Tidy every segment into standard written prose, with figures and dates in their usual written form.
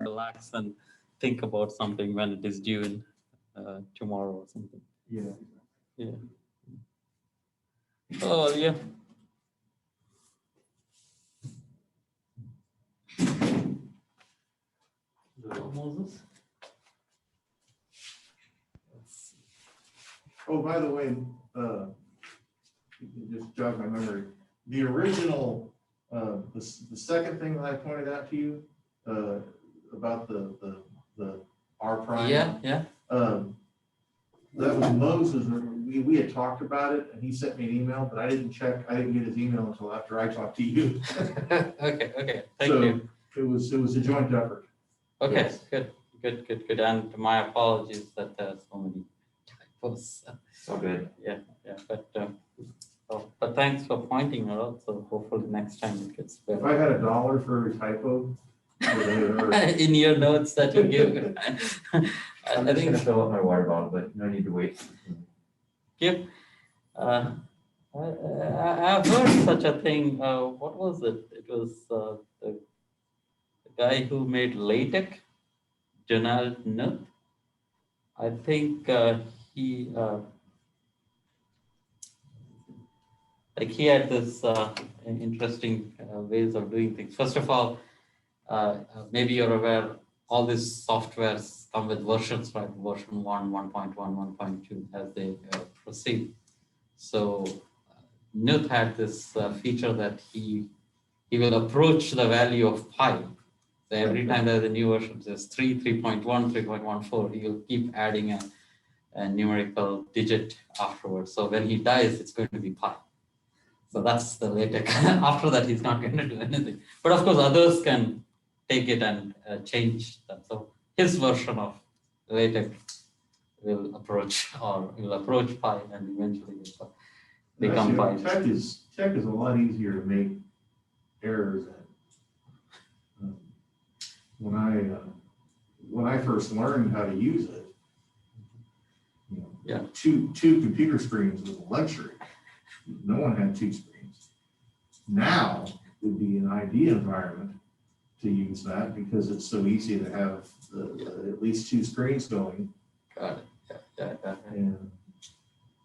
relax and think about something when it is due in tomorrow or something. Yeah. Yeah. Oh, yeah. Moses? Oh, by the way, you just jogged my memory. The original, the second thing that I pointed out to you about the R prime. Yeah, yeah. That was Moses. We had talked about it, and he sent me an email, but I didn't check. I didn't get his email until after I talked to you. Okay. Thank So you. it was a joint effort. Okay, Yes. good. And my apologies that there are so many typos. So good. Yeah. But thanks for pointing it out. So hopefully next time it gets If better. I had $1 for a typo, In your notes that you give, I'm I just think. gonna fill up my water bottle, but no need to wait. Yep. I've heard such a thing. What was it? It was the guy who made LaTeX, Donald Knuth. I think he he had this interesting ways of doing things. First of all, maybe you're aware, all these softwares come with versions, right? Version 1, 1.1, 1.2 as they proceed. So Knuth had this feature that he will approach the value of pi. So every time there's a new version, there's 3, 3.1, 3.14, he will keep adding a numerical digit afterwards. So when he dies, it's going to be pi. So that's the LaTeX. After that, he's not going to do anything. But of course, others can take it and change that. So his version of LaTeX will approach pi and eventually become pi. Tech is a lot easier to make errors in. When I first learned how to use it, Yeah. two computer screens was a luxury. No one had 2 screens. Now would be an ideal environment to use that because it's so easy to have at least 2 screens going. Got it. Yeah. And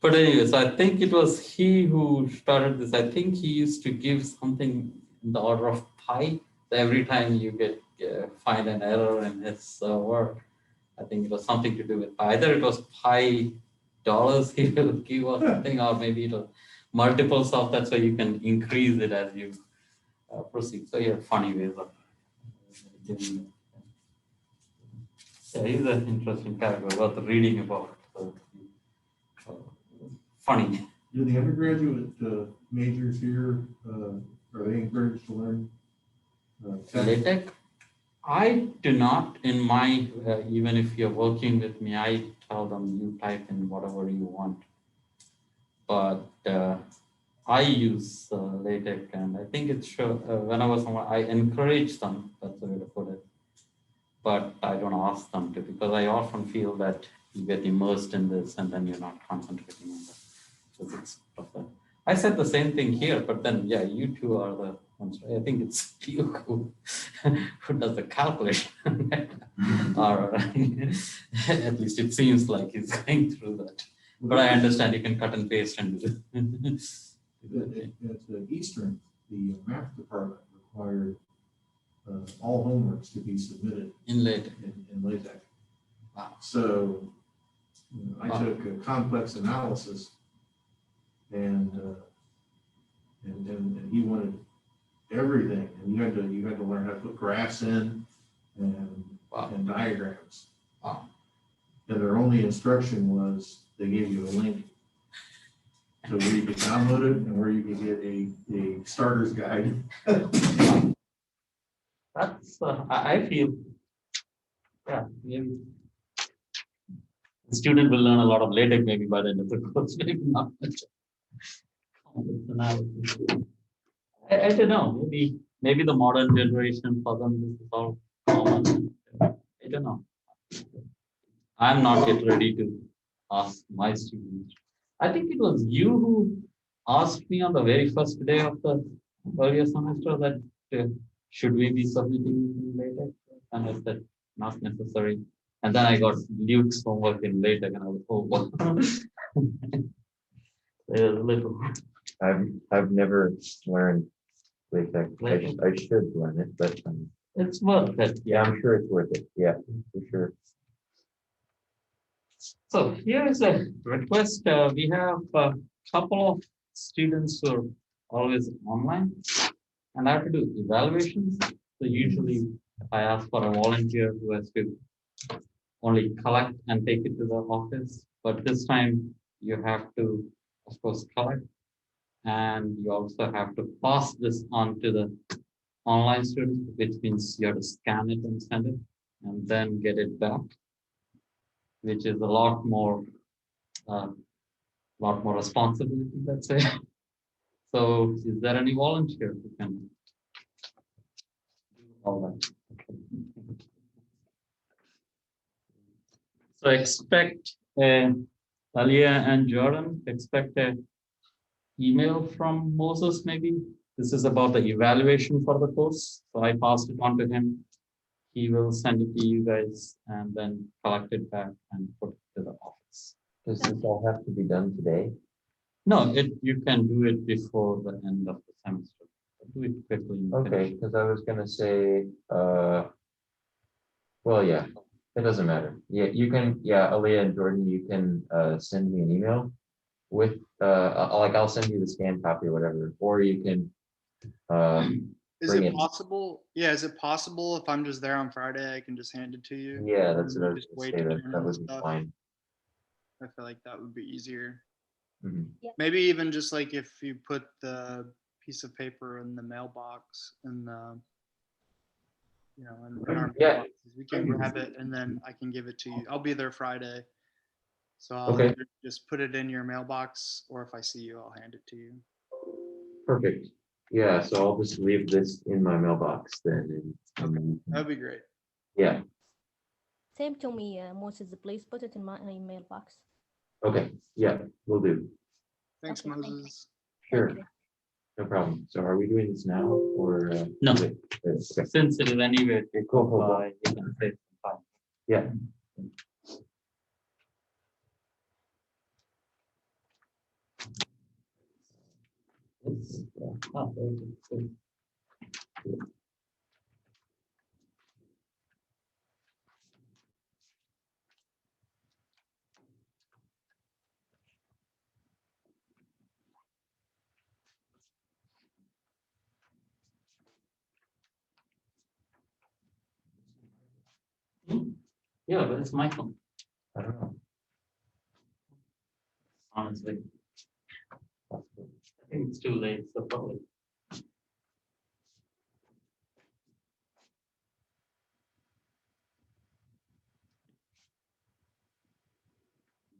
But anyway, so I think it was he who started this. I think he used to give something in the order of pi. So every time you get find an error in his work, I think it was something to do with pi. Either it was pi dollars he will give or something, or maybe it was multiples of that, so you can increase it as you proceed. So yeah, funny ways of doing it. Yeah, he's an interesting character worth reading about. So, funny. do the undergraduate majors here, are they encouraged to learn tech? LaTeX? I do not. In my, even if you're working with me, I tell them you type in whatever you want. But I use LaTeX, and I think it's sure. When I was somewhere, I encourage them. That's the way to put it. But I don't ask them to, because I often feel that you get immersed in this, and then you're not concentrating on the physics of that. I said the same thing here, but then yeah, you two are the ones. I think it's you who does the calculation, or at least it seems like he's going through that. But I understand you can cut and paste and do it. At Eastern, the math department required all homeworks to be submitted In LaTeX. in LaTeX. Wow. So I took a complex analysis, and he wanted everything, and you had to learn how to put graphs in and diagrams. Wow. And their only instruction was they gave you a link to where you could download it and where you could get a starter's guide. That's I feel, yeah, maybe the student will learn a lot of LaTeX maybe by the end of the course, maybe not much. I don't know, maybe the modern generation for them this is all common. I don't know. I'm not yet ready to ask my students. I think it was you who asked me on the very first day of the earlier semester that should we be submitting LaTeX? And I said, not necessary. And then I got Luke's homework in late again. I was, oh, wow. It was a little. I've never learned LaTeX. I should learn it, but It's worth it. yeah, I'm sure it's worth it. Yeah, for sure. So here is a request. We have a couple of students who are always online, and I have to do evaluations. So usually I ask for a volunteer who has to only collect and take it to the office. But this time you have to, of course, collect, and you also have to pass this on to the online student, which means you have to scan it and send it, and then get it back, which is a lot more responsibility, let's say. So is there any volunteer who can do all that? Okay. So expect Alia and Jordan, expect a email from Moses maybe. This is about the evaluation for the course. So I passed it on to him. He will send it to you guys and then collect it back and put it to the office. Does this all have to be done today? No, you can do it before the end of the semester. Do it quickly. Okay, because I was gonna say, well, yeah, it doesn't matter. Yeah, you can, yeah, Aaliyah and Jordan, you can send me an email with like I'll send you the scanned copy or whatever, or you can Is bring it it. possible? Yeah, is it possible if I'm just there on Friday, I can just hand it to you? Yeah, that's And what I you was just gonna wait say. to That turn that in would be stuff? fine. I feel like that would be easier. Mhm. Maybe even just like if you put the piece of paper in the mailbox and in our Yeah. mailboxes, we can grab it and then I can give it to you. I'll be there Friday. So I'll Okay. either just put it in your mailbox, or if I see you, I'll hand it to you. Perfect. Yeah, so I'll just leave this in my mailbox then. That'd be great. Yeah, Same to me, Moses. Please put it in my mailbox. okay, yeah, will do. Thanks, Okay, thank you. Moses. Sure, Thank you. no problem. So are we doing this now or? No. Okay. Since it is anyway, Cool. you can save some time. Yeah. Yeah, but it's my phone, I don't know. honestly. I think it's too late, so probably.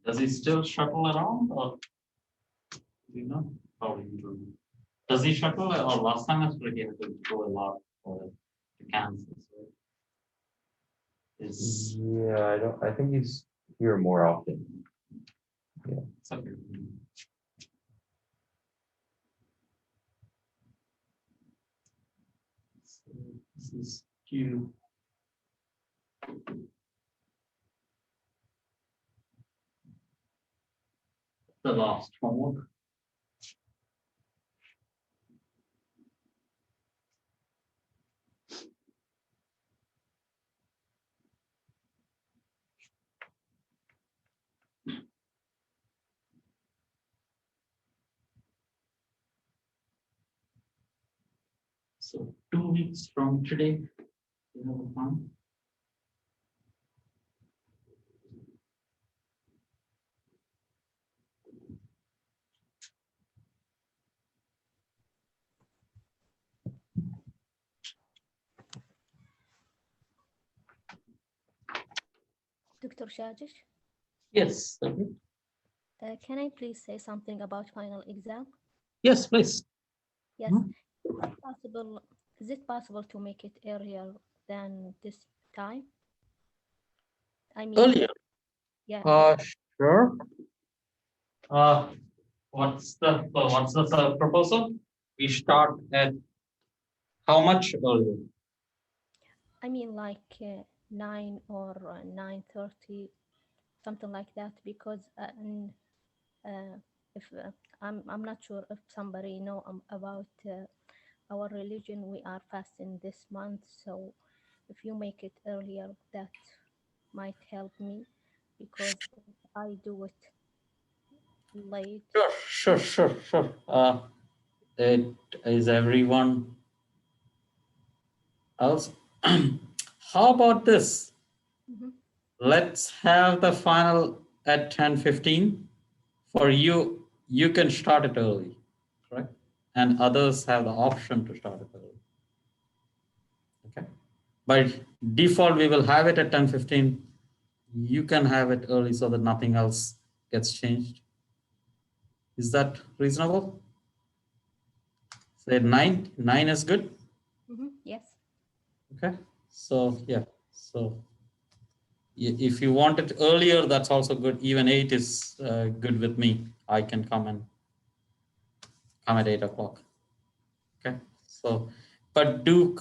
Does he still shuttle around or? Do you know? Probably you don't know. Does he shuttle or last time I he had to go a lot for the Kansas? Right? Is Yeah, I think he's here more often. it's okay. So this is Q. The last homework. So 2 weeks from today, you have a plan? Dr. Shajish, Yes. Okay. can I please say something about final exam? Yes, please. Yes. Mhm. Is it possible to make it earlier than this time? I mean, Earlier. yeah. Sure. What's the proposal? We start at how much earlier? I mean like 9 or 9:30, something like that, because if I'm not sure if somebody know about our religion. We are fasting this month, so if you make it earlier, that might help me, because if I do it late. Sure. It is everyone else. How about this? Mhm. Let's have the final at 10:15. For you, you can start it early, correct? And others have the option to start it early. Okay. By default, we will have it at 10:15. You can have it early so that nothing else gets changed. Is that reasonable? Say 9. 9 is good. Yes. Okay. So yeah. So if you want it earlier, that's also good. Even 8 is good with me. I can come at 8 o'clock. Okay. So, but do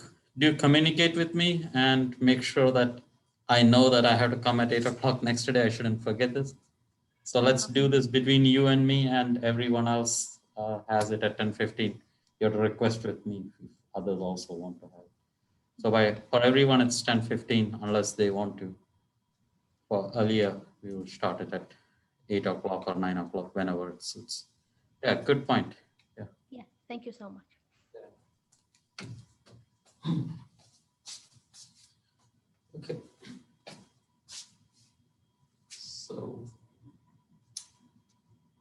communicate with me and make sure that I know that I have to come at 8 o'clock next day. I shouldn't forget this. So let's do this between you and me, and everyone else has it at 10:15. You have to request with me if others also want to have it. So for everyone, it's 10:15 unless they want to. For earlier, we will start it at 8 o'clock or 9 o'clock, whenever it suits. Yeah, good point. Yeah. Yeah. Thank you so much. Okay. So,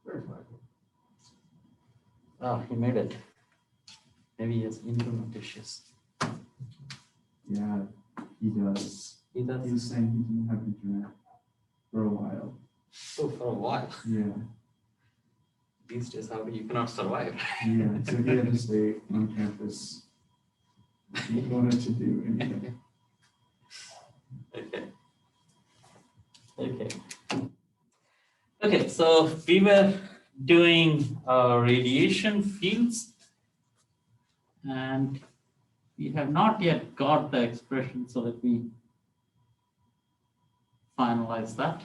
Where's Michael? he made it. Maybe he has internet issues. Yeah, he does. He He does. was saying he didn't have internet for a while. Oh, for a while. Yeah, These days, you cannot survive. yeah. So he had to stay on campus. He wanted to do anything. Okay, so we were doing radiation fields, and we have not yet got the expression, so let me finalize that.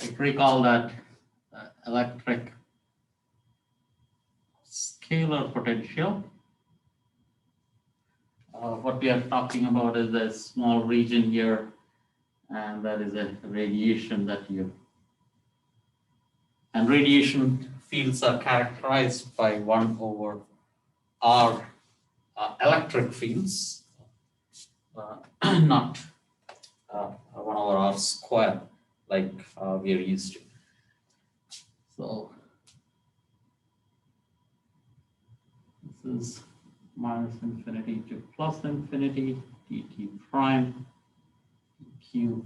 I recall that electric scalar potential. What we are talking about is a small region here, and that is a radiation and radiation fields are characterized by 1 over r electric fields, not 1 over r square like we are used to. So this is minus infinity to plus infinity dt prime q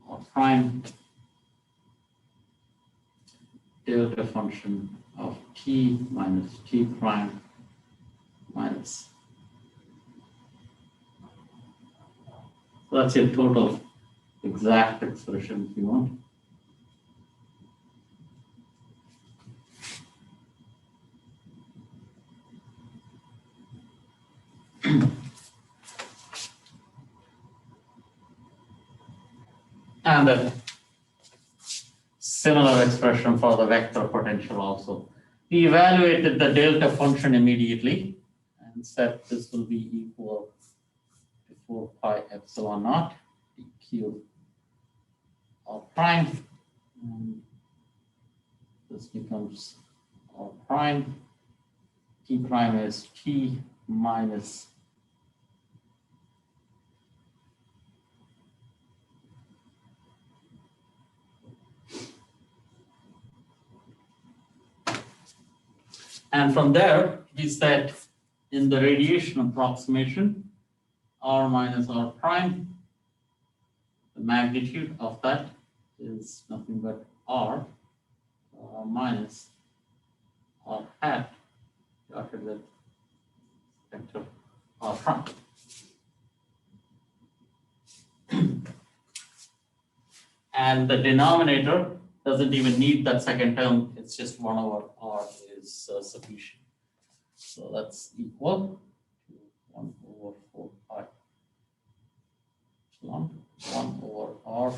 or prime delta function of t minus t prime minus. So that's your total exact expression if you want. And a similar expression for the vector potential also. We evaluated the delta function immediately and said this will be equal to 4 pi epsilon naught dq r prime. And this becomes r prime. T prime is t minus and from there we said in the radiation approximation r minus r prime, the magnitude of that is nothing but r minus r hat dotted with vector r prime. And the denominator doesn't even need that second term, it's just 1 over r is sufficient. So that's equal to 1 over 4 pi epsilon 1 over r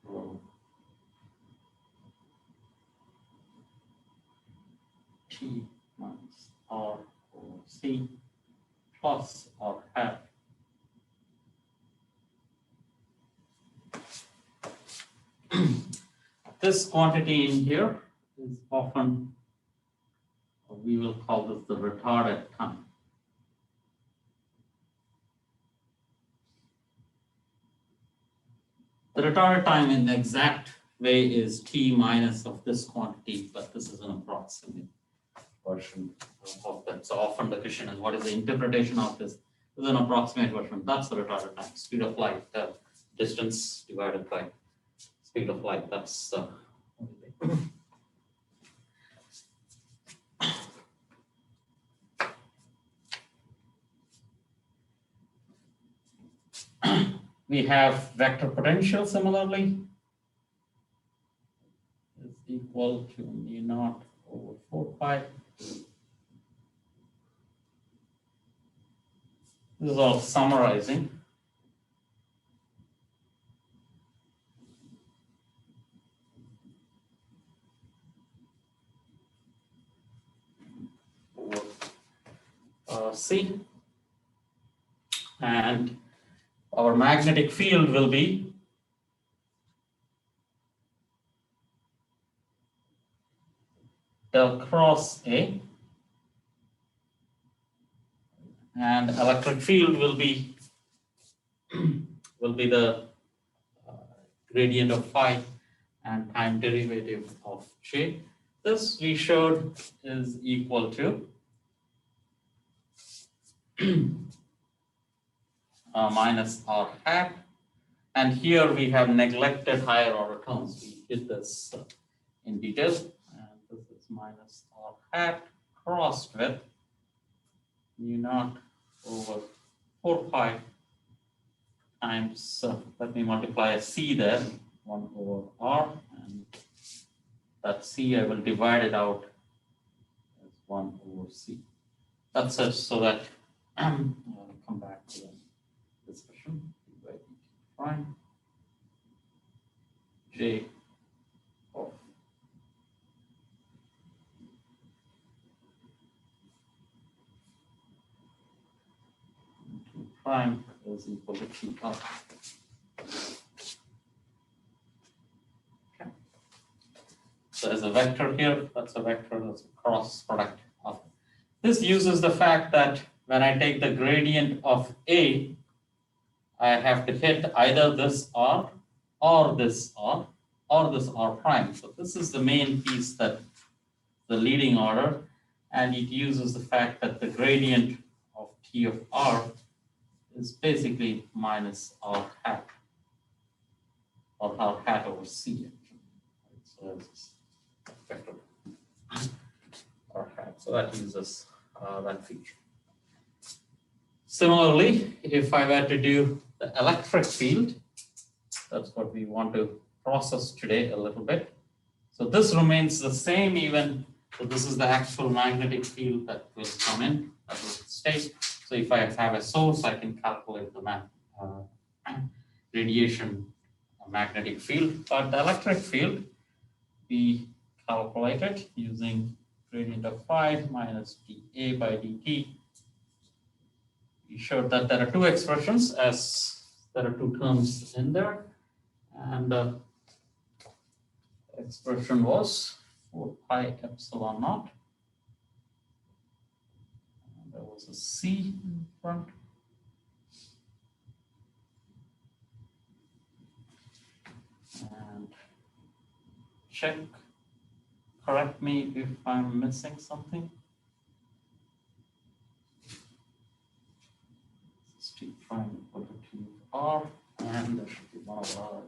rho t minus r over c plus r hat. This quantity in here is often, we will call this the retarded time. The retarded time in the exact way is t minus of this quantity, but this is an approximate version of that. So often the question is, what is the interpretation of this? This is an approximate version. That's the retarded time, speed of light, distance divided by speed of light. That's we have vector potential similarly is equal to mu naught over 4 pi. This is all summarizing. Over C, and our magnetic field will be del cross A, and electric field will be the gradient of phi and time derivative of J. This we showed is equal to minus r hat, and here we have neglected higher order terms. We did this in detail, and this is minus r hat crossed with mu naught over 4 pi times, let me multiply a c there, 1 over r, and that c I will divide it out as 1 over c. That's such so that I'll come back to the discussion. D by dt prime j of prime is equal to t up. Okay. So as a vector here, that's a vector, that's a cross product of. This uses the fact that when I take the gradient of A, I have to hit either this R or this R or this R prime. So this is the main piece, that the leading order, and it uses the fact that the gradient of T of R is basically minus R hat, or R hat over C. So it's vector R hat. So that uses that feature. Similarly, if I were to do the electric field, that's what we want to process today a little bit. So this remains the same even, so this is the actual magnetic field that will come in, that will stay. So if I have a source, I can calculate the radiation magnetic field. But the electric field, we calculate it using gradient of phi minus dA by dt. We showed that there are two expressions, as there are two terms in there, and the expression was 4 pi epsilon naught. And there was a C in front. And check, correct me if I'm missing something. T prime equal to T of R, and there should be one of R.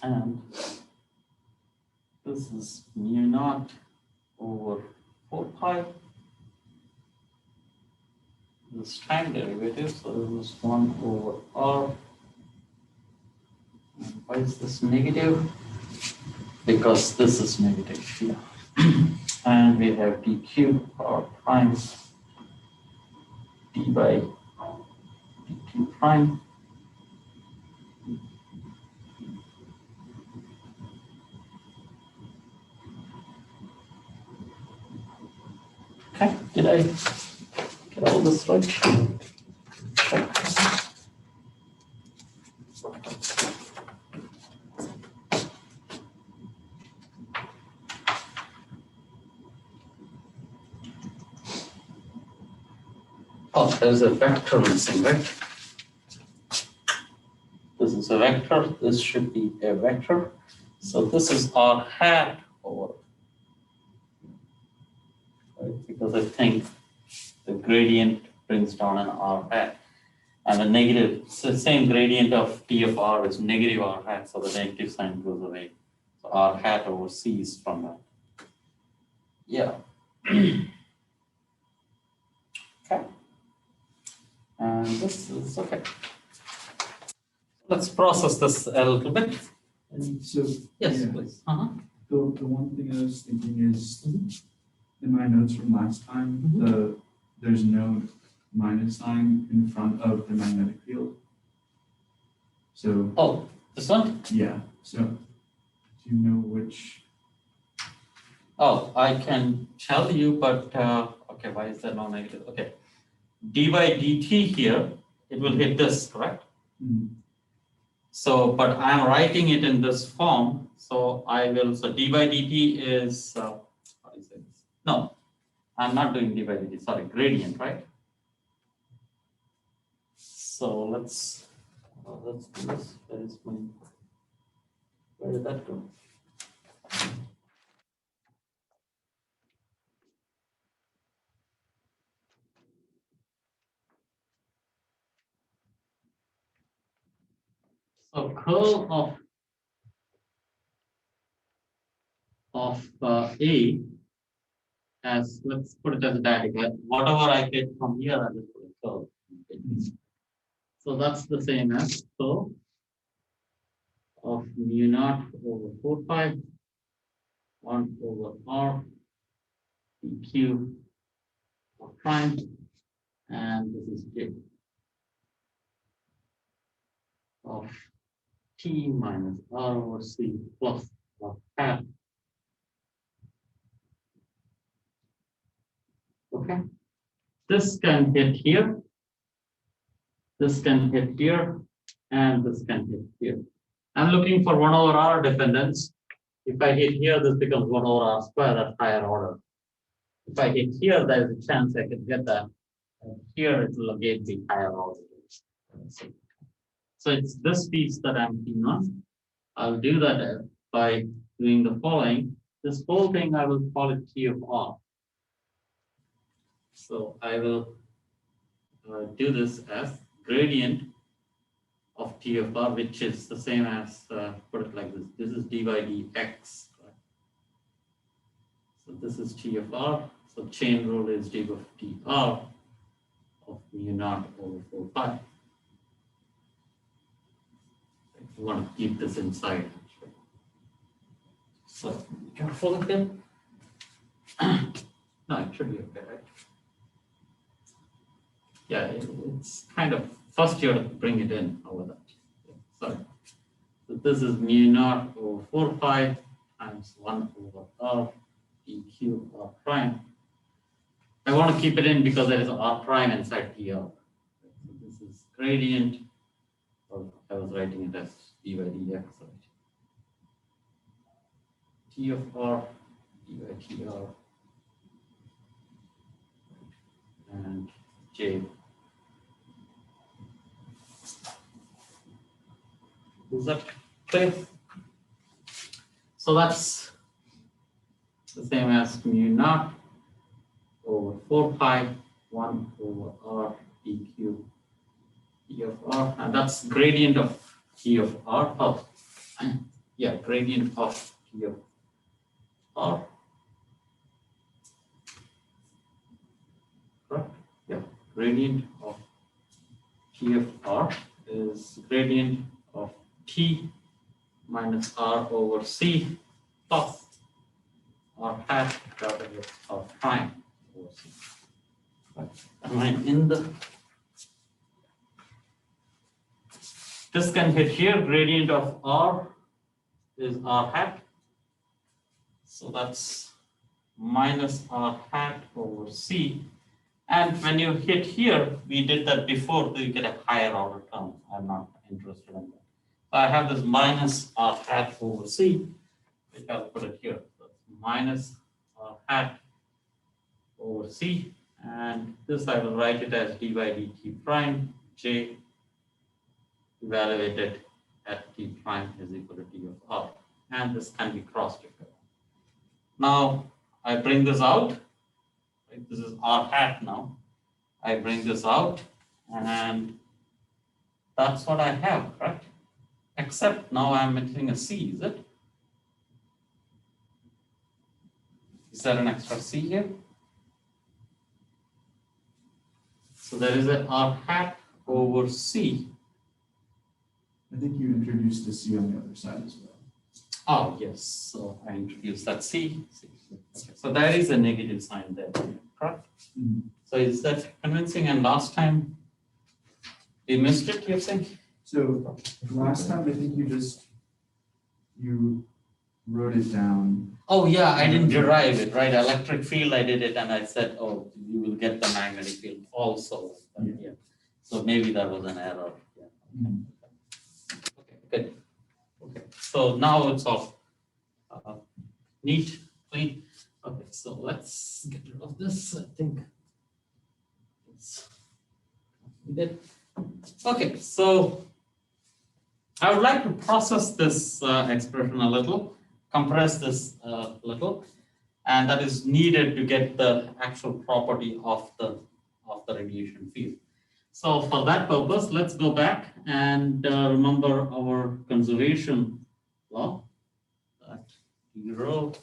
And this is mu naught over 4 pi this time derivative. So this is 1 over r. And why is this negative? Because this is negative here. And we have dq r prime d by dt prime. Okay, did I get all this right? Okay. Oh, there's a vector missing, right? This is a vector, this should be a vector. So this is r hat over, right? Because I think the gradient brings down an r hat. And the negative, so same gradient of t of r is negative r hat, so the negative sign goes away. So r hat over c is from that. Yeah. Okay. And this is okay. Let's process this a little bit. So, Yes, yeah, please. the one thing I was thinking is, in my notes from last time, there's no minus sign in front of the magnetic field. So, Oh, this one? yeah, so do you know which? Oh, I can tell you, but okay, why is there no negative? Okay. D by dt here, it will hit this, correct? So, but I'm writing it in this form. So I will, so d by dt is, how do you say this? No, I'm not doing d by dt, sorry, gradient, right? So let's do this. Where is my, where did that go? So curl of A as, let's put it as a diagonal. Whatever I get from here, I just put a curl. So that's the same as curl of mu naught over 4 pi 1 over r dq of prime, and this is j of t minus r over c plus of hat. Okay, this can hit here, this can hit here, and this can hit here. I'm looking for 1 over r dependence. If I hit here, this becomes 1 over r square, that's higher order. If I hit here, there is a chance I can get that. And here it will again be higher order. So it's this piece that I'm keen on. I'll do that by doing the following. This whole thing, I will call it T of R. So I will do this as gradient of T of R, which is the same as, put it like this. This is d by dx. So this is T of R. So chain rule is d of dr of mu naught over 4 pi. You want to keep this inside. Actually. So be careful again. No, it should be okay, right? Yeah, it's kind of, first you have to bring it in over that. Yeah, sorry. So this is mu naught over 4 pi times 1 over r dq r prime. I want to keep it in because there is r prime inside dr. So this is gradient, or I was writing it as d by dx. Right? T of r d by tr and j. Is that clear? So that's the same as mu naught over 4 pi 1 over r dq t of r, and that's gradient of t of r. Oh, yeah, gradient of t of r. Correct? Yeah, gradient of T of R is gradient of T minus R over C plus R hat divided with R prime over C. Am I in the? This can hit here, gradient of R is R hat. So that's minus R hat over C. And when you hit here, we did that before, so you get a higher order term. I'm not interested in that. So I have this minus R hat over C, which I'll put it here. So it's minus R hat over C. And this I will write it as d by dt prime J evaluated at T prime is equal to T of R. And this can be cross-checked. Now I bring this out. Right? This is R hat now. I bring this out and that's what I have, correct? Except now I'm missing a C, is it? Is there an extra C here? So there is a R hat over C. I think you introduced a C on the other side as well. Oh, yes. So I introduced that C. Okay. So there is a negative sign there, correct? Mhm. So is that convincing? And last time we missed it, you're saying? So last time, I think you wrote it down. Oh, yeah, I didn't derive it, right? Electric field, I did it and I said, oh, you will get the magnetic field also. Yeah. Yeah. So maybe that was an error. Yeah. Mhm. Okay, good. Okay, so now it's all neat, clean. Okay, so let's get rid of this. I think it's good. Okay, so I would like to process this expression a little, compress this a little, and that is needed to get the actual property of the radiation field. So for that purpose, let's go back and remember our conservation law. That zero.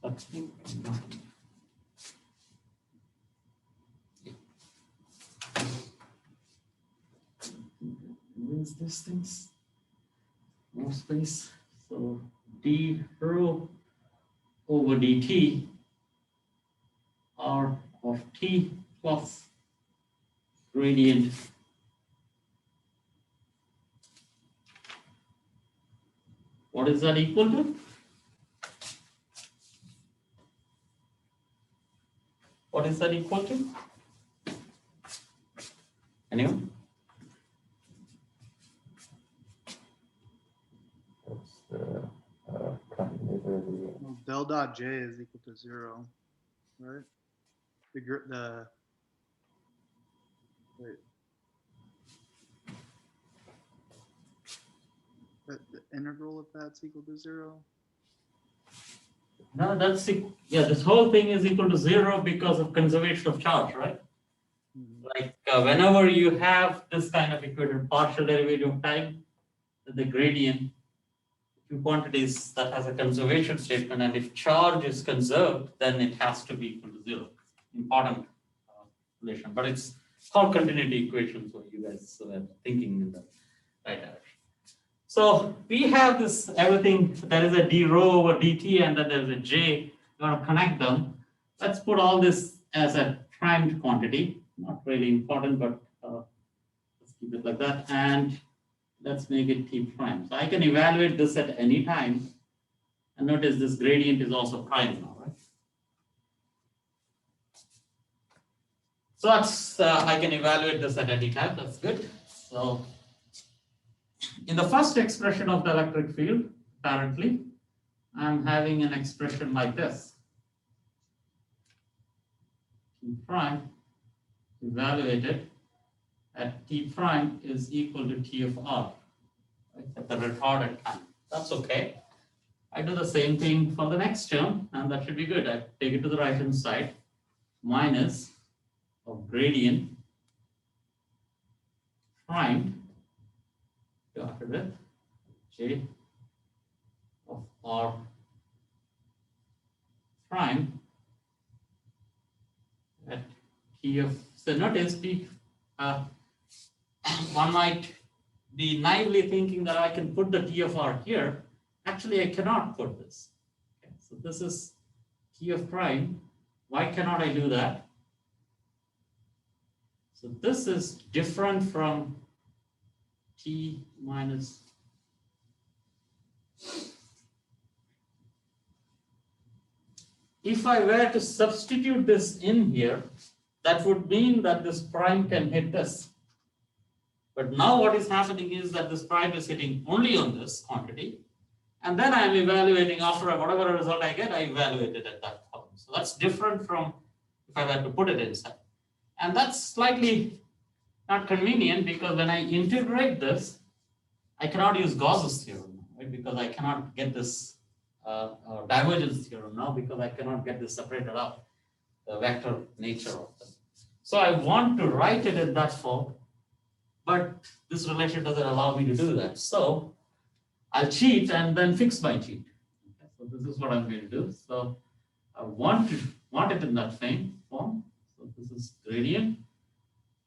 I think where's this things? More space. So d rho over dt r of t plus gradient what is that equal to? What is that equal to? Anyone? That's the continuity. Well, del dot J is equal to 0, right? Wait. The integral of that's equal to 0? No, that's yeah. This whole thing is equal to 0 because of conservation of charge, right? Like whenever you have this kind of equation, partial derivative of time, the gradient, two quantities that has a conservation statement, and if charge is conserved, then it has to be equal to 0. Important relation, but it's called continuity equation, so you guys are thinking in the right direction. So we have this everything, there is a d rho over dt and then there's a j, we're going to connect them. Let's put all this as a primed quantity, not really important, but let's keep it like that. And let's make it t prime. So I can evaluate this at any time. And notice this gradient is also prime now, right? So that's, I can evaluate this at any time, that's good. So in the first expression of the electric field, apparently, I'm having an expression like this. T prime evaluated at T prime is equal to T of R, right, at the retarded time. That's okay. I do the same thing for the next term, and that should be good. I take it to the right-hand side, minus of gradient prime divided with J of R prime at T of, so notice one might be naively thinking that I can put the T of R here. Actually, I cannot put this. Okay, so this is T of prime. Why cannot I do that? So this is different from T minus. If I were to substitute this in here, that would mean that this prime can hit this. But now what is happening is that this prime is hitting only on this quantity. And then I'm evaluating after whatever result I get, I evaluate it at that column. So that's different from if I were to put it inside. And that's slightly not convenient because when I integrate this, I cannot use Gauss's theorem, right? Because I cannot get this divergence theorem now because I cannot get this separated out, the vector nature of them. So I want to write it in that form, but this relation doesn't allow me to do that. So I'll cheat and then fix my cheat. Okay, so this is what I'm going to do. So I want it in that same form. So this is gradient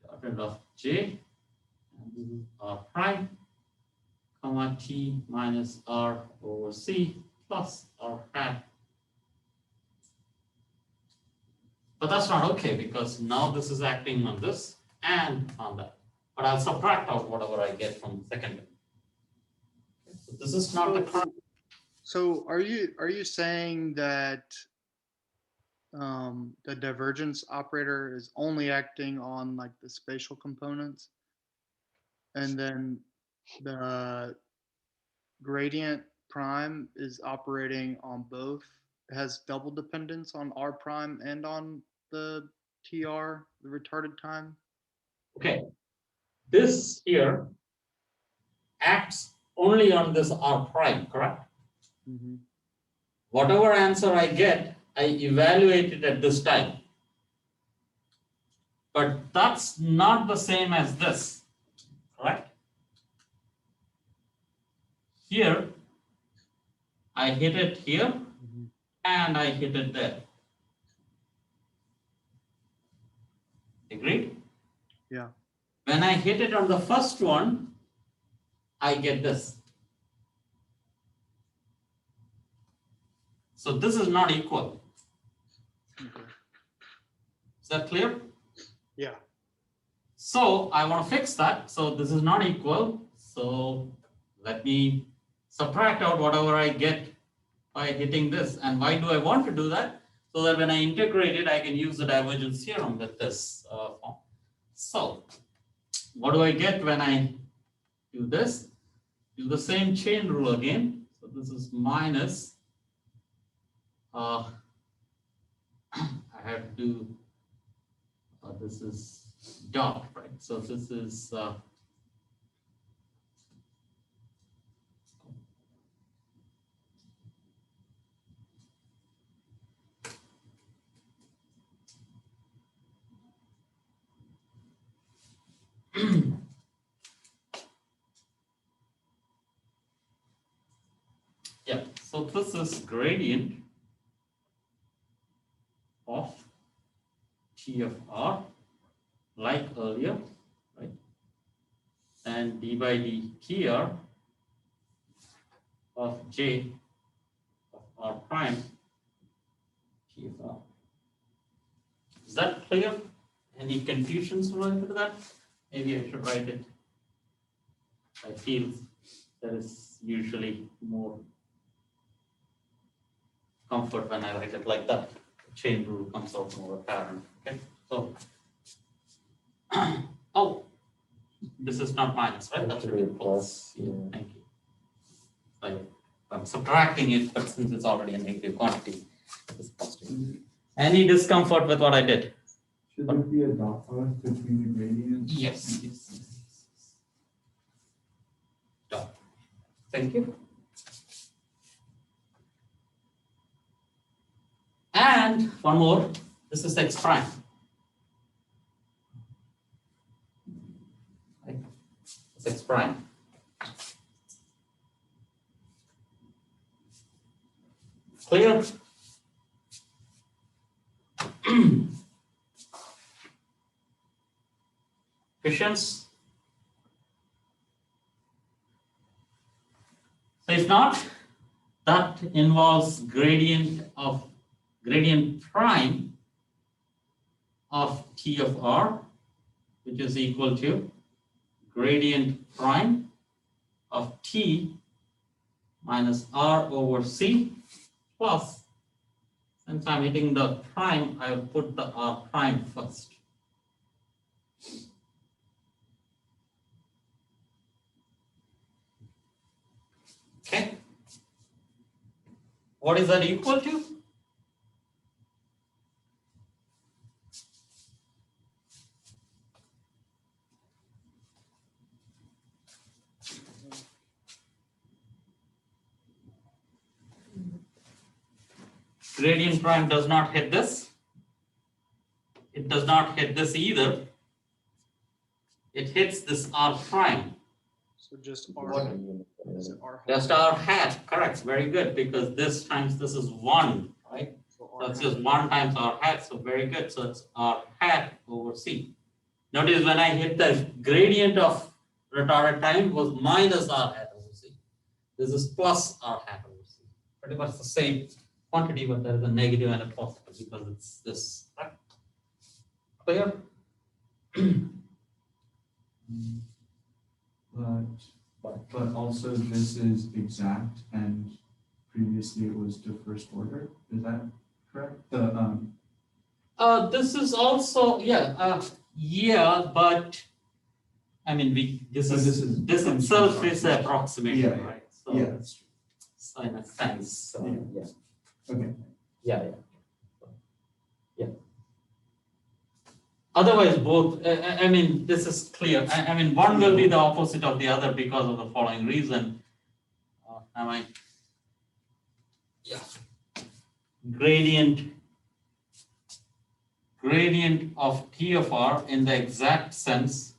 dotted of J, and this is R prime, comma T minus R over C plus R hat. But that's not okay because now this is acting on this and on that. But I'll subtract out whatever I get from the second. Okay, so this is not the current. So are you saying that the divergence operator is only acting on like the spatial components, and then the gradient prime is operating on both? It has double dependence on R prime and on the TR, the retarded time? Okay, this here acts only on this R prime, correct? Mm-hmm. Whatever answer I get, I evaluate it at this time. But that's not the same as this, correct? Here, I hit it here and I hit it there. Agreed? Yeah. When I hit it on the first one, I get this. So this is not equal. Okay. Is that clear? Yeah. So I want to fix that. So this is not equal. So let me subtract out whatever I get by hitting this. And why do I want to do that? So that when I integrate it, I can use the divergence theorem with this form. So what do I get when I do this? Do the same chain rule again. So this is minus. I have to do, this is dot, right? So this is yeah, so this is gradient of T of R, like earlier, right? And d by dtr of J of R prime T of R. Is that clear? Any confusions related to that? Maybe I should write it. I feel there is usually more comfort when I write it like that. The chain rule comes out more apparent. Okay, so oh, this is not minus, right? That's really plus. Yeah, thank you. I'm subtracting it, but since it's already a negative quantity, it's positive. Any discomfort with what I did? Should there be a dot product between the gradients? Yes. Dot. Thank you. And one more, this is x prime. Right? It's x prime. Clear? Questions? So if not, that involves gradient prime of T of R, which is equal to gradient prime of T minus R over C plus, since I'm hitting the prime, I will put the R prime first. Okay. What is that equal to? Gradient prime does not hit this. It does not hit this either. It hits this R prime. So just R, is it R Just hat? R hat, correct, very good, because this times this is 1, right? So R That's hat. just 1 times R hat, so very good. So it's R hat over C. Notice when I hit the gradient of retarded time was minus R hat over C. This is plus R hat over C. Pretty much the same quantity, but there is a negative and a positive because it's this. Right? Clear? But also this is exact and previously it was the first order, is that correct? This is also, yeah, but I mean, this itself is an approximation, Yeah, right? So, Yeah, that's true. so in a sense, Yeah. yeah. Okay. Yeah. Otherwise, both, I mean, this is clear. I mean, one will be the opposite of the other because of the following reason. Yeah. Gradient of T of R in the exact sense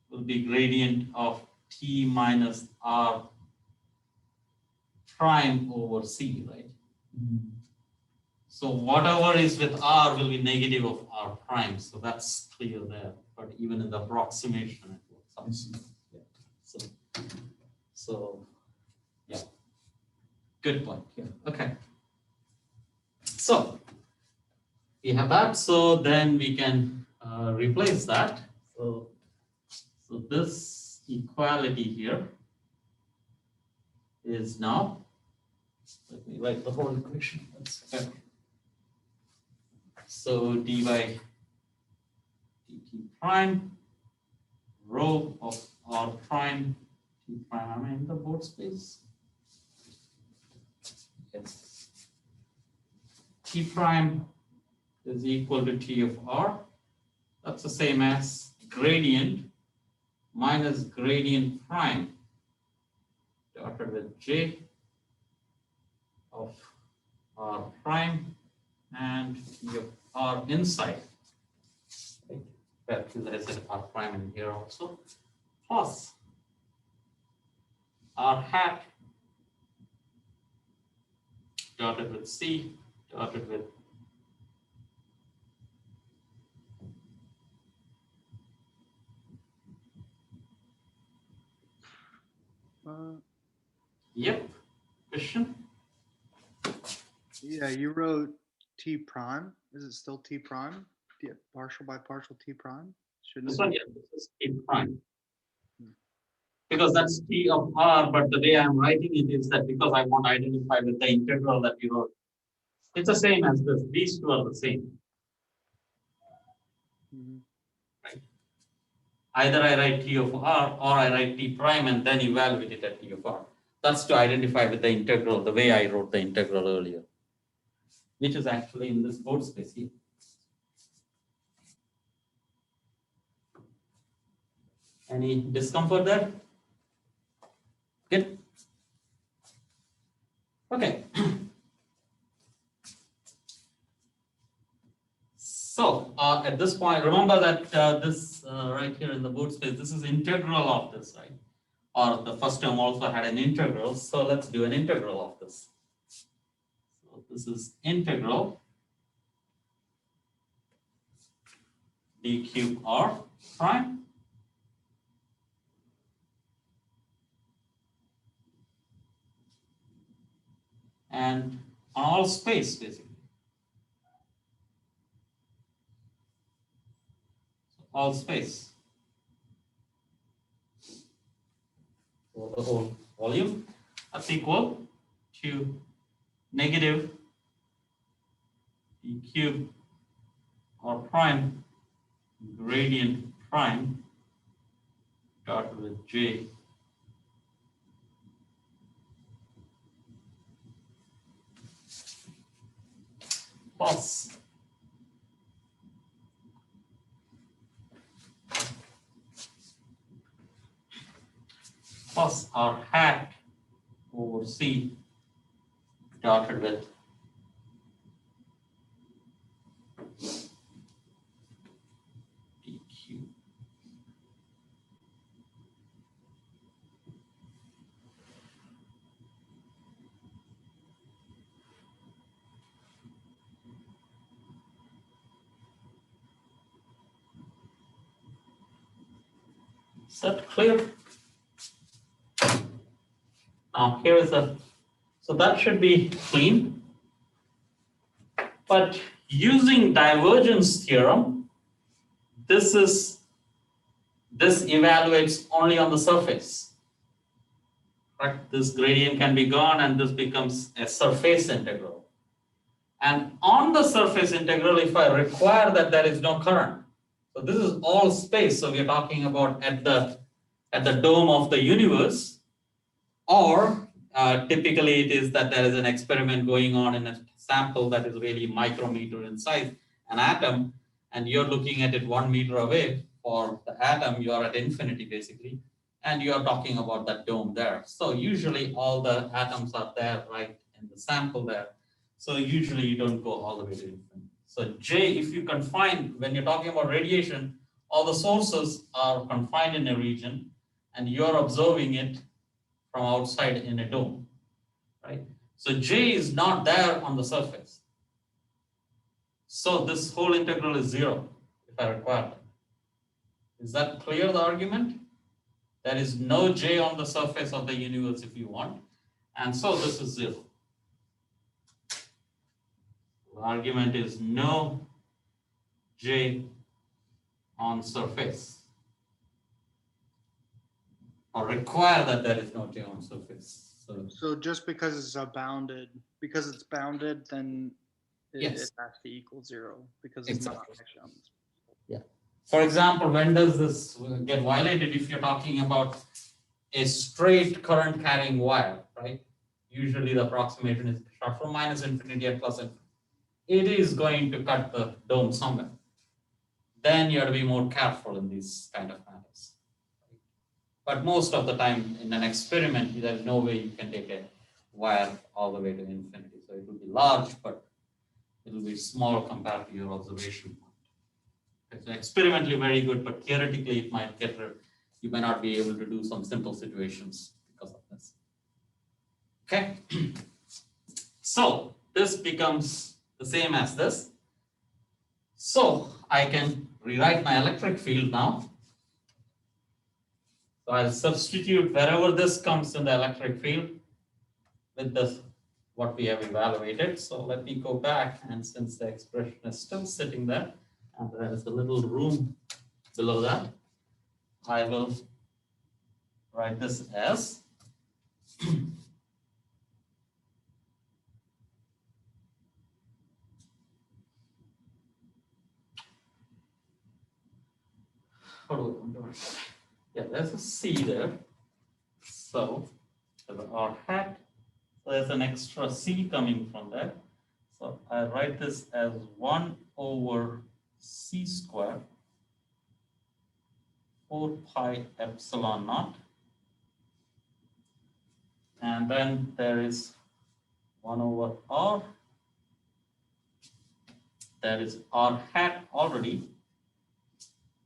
will be gradient of T minus R prime over C, right? So whatever is with R will be negative of R prime. So that's clear there. But even in the approximation, it works out. I see. Yeah. So yeah. Good point. Yeah. Okay. So we have that. So then we can replace that. So this equality here is now, let me write the whole equation. Okay. So dy dt prime rho of R prime t prime. Am I in the board space? Yes. T prime is equal to T of R. That's the same as gradient minus gradient prime dotted with J of R prime and T of R inside. Right? Because I said R prime in here also, plus R hat dotted with C dotted with yep. Question? Yeah, you wrote T prime. Is it still T prime? Yeah, partial by partial T prime? Shouldn't This it one, be? yeah, this is T prime. Because that's T of R, but the way I'm writing it is that because I want to identify with the integral that you wrote, it's the same as this. These two are the same. Right? Either I write T of R or I write T prime and then evaluate it at T of R. That's to identify with the integral, the way I wrote the integral earlier, which is actually in this board space here. Any discomfort there? Good. Okay. So at this point, remember that this right here in the board space, this is integral of this, right? Or the first term also had an integral. So let's do an integral of this. So this is integral d cube r prime and on all space basically. All space. So the whole volume, that's equal to negative d cube or prime gradient prime dot with j plus r hat over c dotted with dq. Is that clear? Now here is a, so that should be clean. But using divergence theorem, this evaluates only on the surface. Right? This gradient can be gone and this becomes a surface integral. And on the surface integral, if I require that there is no current, so this is all space. So we're talking about at the dome of the universe, or typically it is that there is an experiment going on in a sample that is really micrometer in size, an atom, and you're looking at it 1 meter away. For the atom, you are at infinity basically, and you are talking about that dome there. So usually all the atoms are there right in the sample there. So usually you don't go all the way to infinity. So J, if you confine, when you're talking about radiation, all the sources are confined in a region and you're observing it from outside in a dome, right? So J is not there on the surface. So this whole integral is 0 if I require that. Is that clear, the argument? There is no J on the surface of the universe if you want. And so this is 0. The argument is no J on surface. Or require that there is no J on surface. So just because it's bounded, then it Yes. has to equal 0 because it's not Exactly. actually on this. For example, when does this get violated? If you're talking about a straight current carrying wire, right? Usually the approximation is short from minus infinity and plus infinity. It is going to cut the dome somewhere. Then you have to be more careful in these kind of matters. But most of the time in an experiment, there is no way you can take a wire all the way to infinity. So it will be large, but it will be small compared to your observation point. Okay, so experimentally very good, but theoretically it might get, you may not be able to do some simple situations because of this. Okay, so this becomes the same as this. So I can rewrite my electric field now. So I'll substitute wherever this comes in the electric field with this, what we have evaluated. So let me go back, and since the expression is still sitting there, and there is a little room below that, I will write this as yeah, there's a C there. So there's an R hat. So there's an extra C coming from there. So I write this as 1 over C squared 4 pi epsilon naught. And then there is 1 over R. There is R hat already.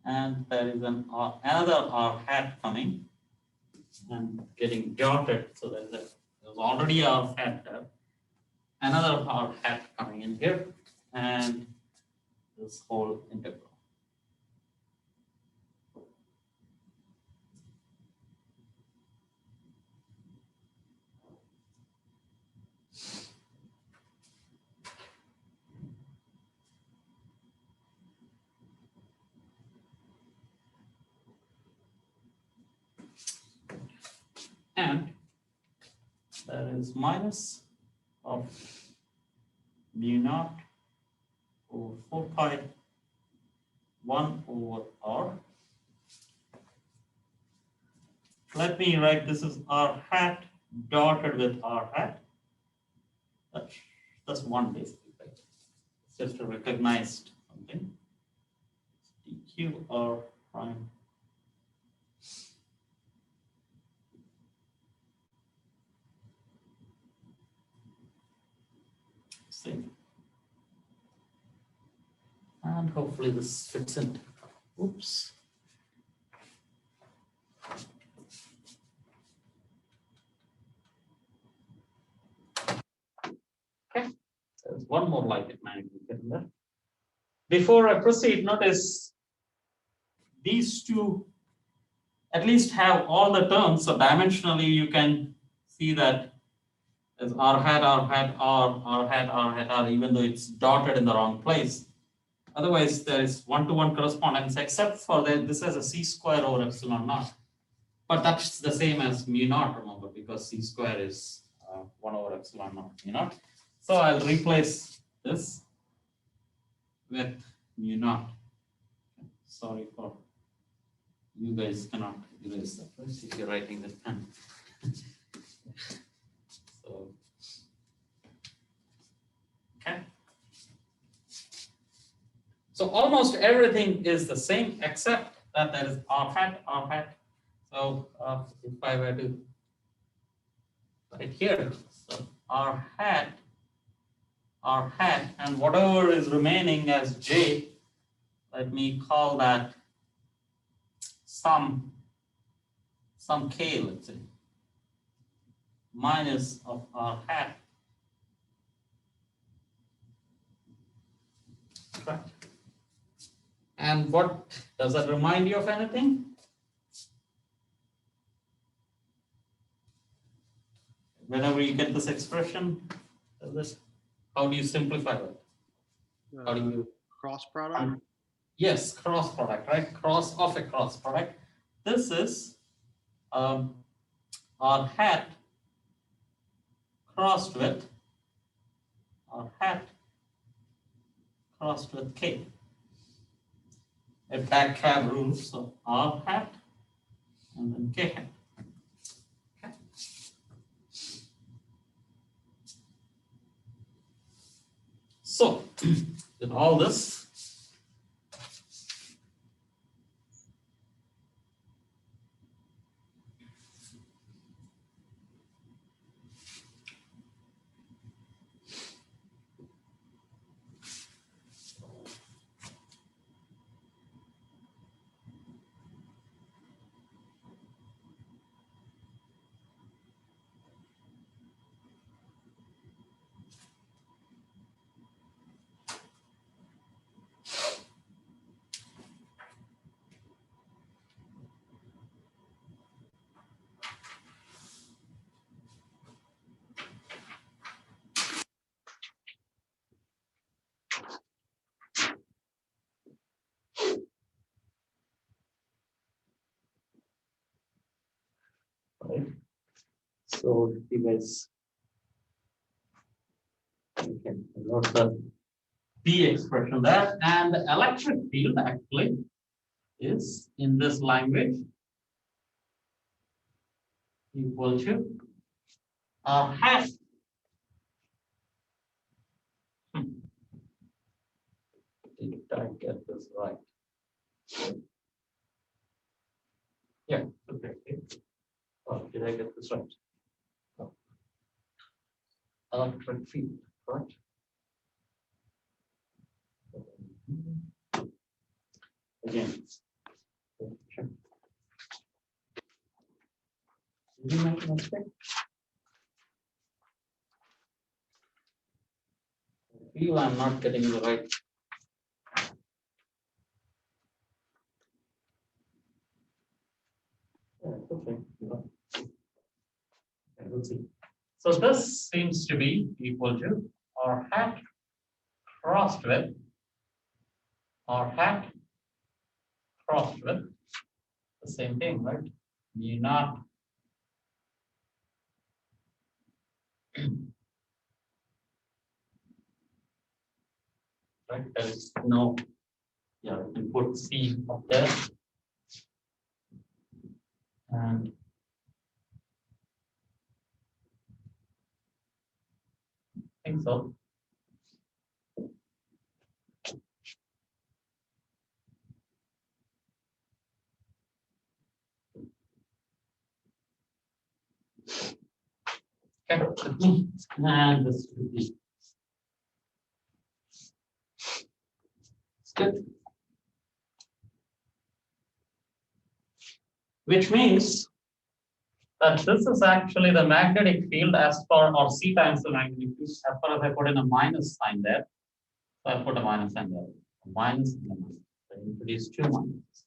And there is another R hat coming and getting dotted. So there's already R hat there. Another R hat coming in here. And this whole integral. And that is minus of mu naught over 4 pi 1 over r. Let me write this is r hat dotted with r hat. That's one basically, right? It's just a recognized something. dq r prime same. And hopefully this fits in. Oops. Okay, there's one more like it man in there. Before I proceed, notice these two at least have all the terms. So dimensionally, you can see that as r hat, r hat, r hat, r hat, r, even though it's dotted in the wrong place. Otherwise, there is one-to-one correspondence, except for that this has a c square over epsilon naught. But that's the same as mu naught, remember, because c square is 1 over epsilon naught mu naught. So I'll replace this with mu naught. Sorry for you guys cannot erase that, right? If you're writing with pen. So, okay. So almost everything is the same except that there is r hat, r hat. So if I were to write here, so r hat, and whatever is remaining as j, let me call that some k, let's say, minus of r hat. Correct. And what does that remind you of anything? Whenever you get this expression, how do you simplify it? How do you Cross product? yes, cross product, right? Cross of a cross product. This is r hat crossed with r hat crossed with k. A back cab rule, so r hat and then k hat. Okay. So with all this, right? So you guys can note the P expression there, and the electric field actually is in this language equal to r hat. Did I get this right? Yeah, okay. Oh, did I get this right? Oh. Electric field, correct? Again. Check. Did you make a mistake? I feel I'm not getting the right. Yeah, okay. Okay, let's see. So this seems to be equal to r hat crossed with r hat crossed with the same thing, right? Mu naught Right, there is no, yeah, you can put C up there. And I think so. Okay, and this will be good. Which means that this is actually the magnetic field as far, or C times the magnetic field, as far as I put in a minus sign there. So I put a minus sign there. A minus and a minus. So you produce two minuses,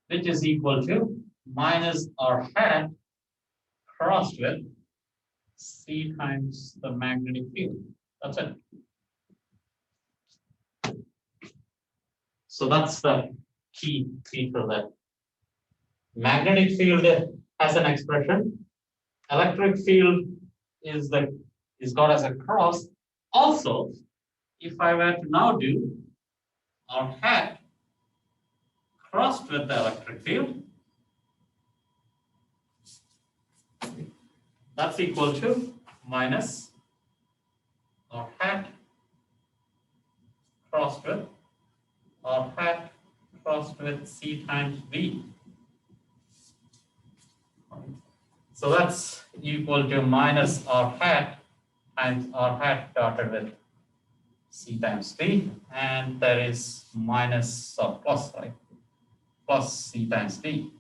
which is equal to minus R hat crossed with C times the magnetic field. That's it. So that's the key feature, that magnetic field has an expression. Electric field is got as a cross. Also, if I were to now do R hat crossed with the electric field, that's equal to minus R hat crossed with R hat crossed with C times V. So that's equal to minus R hat times R hat dotted with C times V, and there is minus or plus, right? Plus C times V.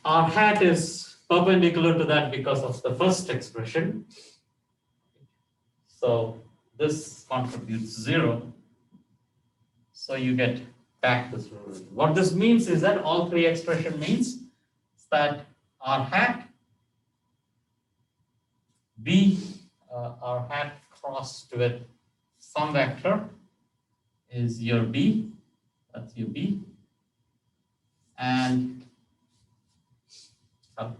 R hat is perpendicular to that because of the first expression. So this contributes 0. So you get back this rule. What this means is that all three expression means that R hat B, R hat crossed with some vector is your B, that's your B, and so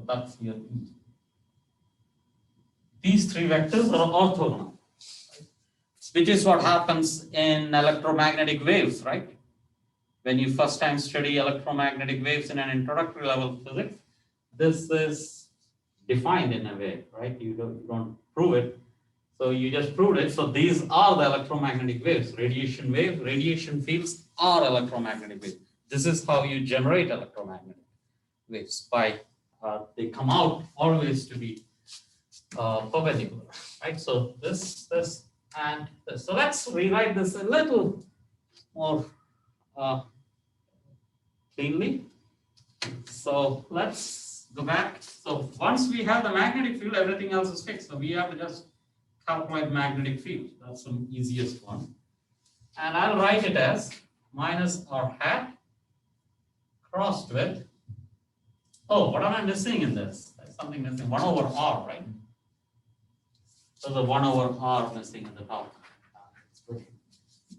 that's your E. These three vectors are orthogonal, which is what happens in electromagnetic waves, right? When you first time study electromagnetic waves in an introductory level physics, this is defined in a way, right? You don't prove it. So you just proved it. So these are the electromagnetic waves. Radiation wave, radiation fields are electromagnetic waves. This is how you generate electromagnetic waves. By they come out always to be perpendicular, right? So this, and this. So let's rewrite this a little more cleanly. So let's go back. So once we have the magnetic field, everything else is fixed. So we have to just calculate magnetic field. That's the easiest one. And I'll write it as minus R hat crossed with, oh, what am I missing in this? There's something missing, 1 over R, right? So the 1 over R missing in the top.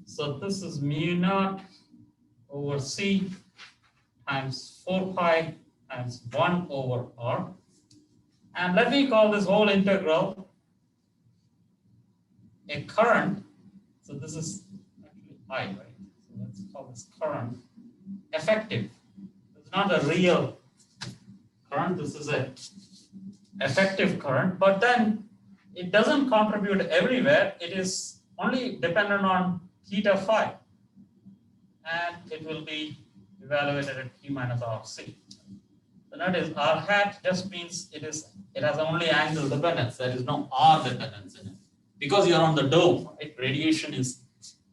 So this is mu naught over C times 4 pi times 1 over R. And let me call this whole integral a current. So this is actually I, right? So let's call this current effective. It's not a real current. This is a effective current, but then it doesn't contribute everywhere. It is only dependent on theta phi, and it will be evaluated at Q minus RC. So notice R hat just means it has only angle dependence. There is no R dependence in it. Because you're on the dome, right? Radiation is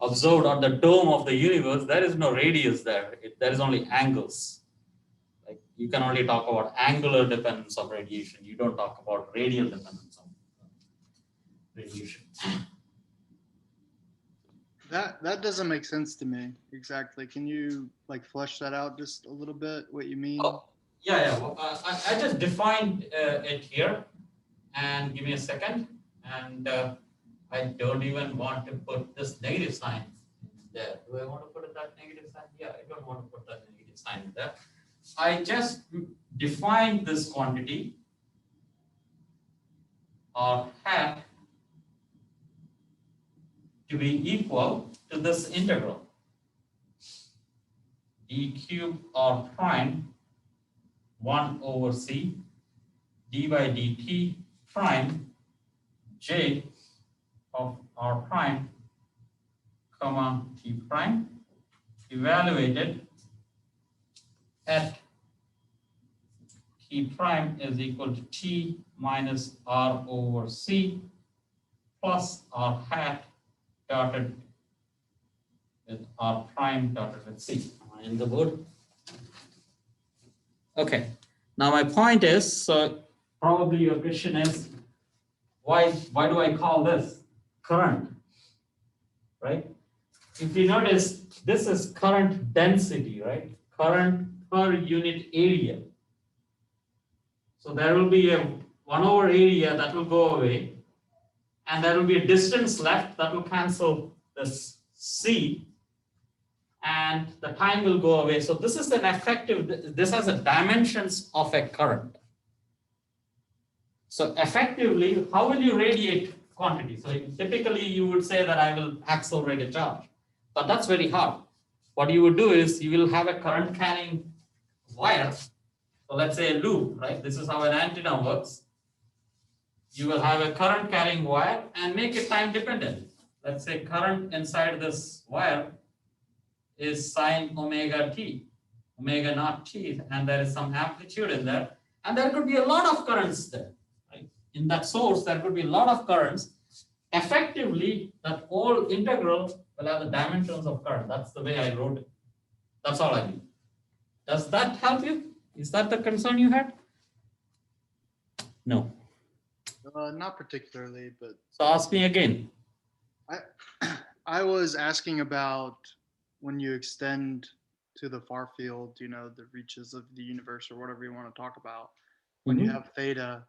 observed on the dome of the universe. There is no radius there. There is only angles. Like you can only talk about angular dependence of radiation. You don't talk about radial dependence of radiation. That doesn't make sense to me exactly. Can you like flesh that out just a little bit? What you mean? Oh, yeah. Well, I just defined it here, and give me a second. And I don't even want to put this negative sign there. Do I want to put that negative sign? Yeah, I don't want to put that negative sign there. I just defined this quantity or hat to be equal to this integral d cube r prime 1 over c d by dt prime j of r prime comma t prime evaluated at t prime is equal to t minus r over c plus r hat dotted with r prime dotted with c. Am I in the board? Okay. Now my point is, so probably your question is, why do I call this current, right? If you notice, this is current density, right? Current per unit area. So there will be a 1 over area that will go away, and there will be a distance left that will cancel this c, and the time will go away. So this is an effective, this has a dimensions of a current. So effectively, how will you radiate quantity? So typically you would say that I will accelerate a charge, but that's very hard. What you would do is you will have a current carrying wire. So let's say a loop, right? This is how an antenna works. You will have a current carrying wire and make it time dependent. Let's say current inside this wire is sine omega t, omega naught t, and there is some amplitude in there, and there could be a lot of currents there, right? In that source, there could be a lot of currents. Effectively, that whole integral will have the dimensions of current. That's the way I wrote it. That's all I mean. Does that help you? Is that the concern you had? No. Not particularly, but So ask me again. I was asking about when you extend to the far field, you know, the reaches of the universe or whatever you want to talk about. When you have theta,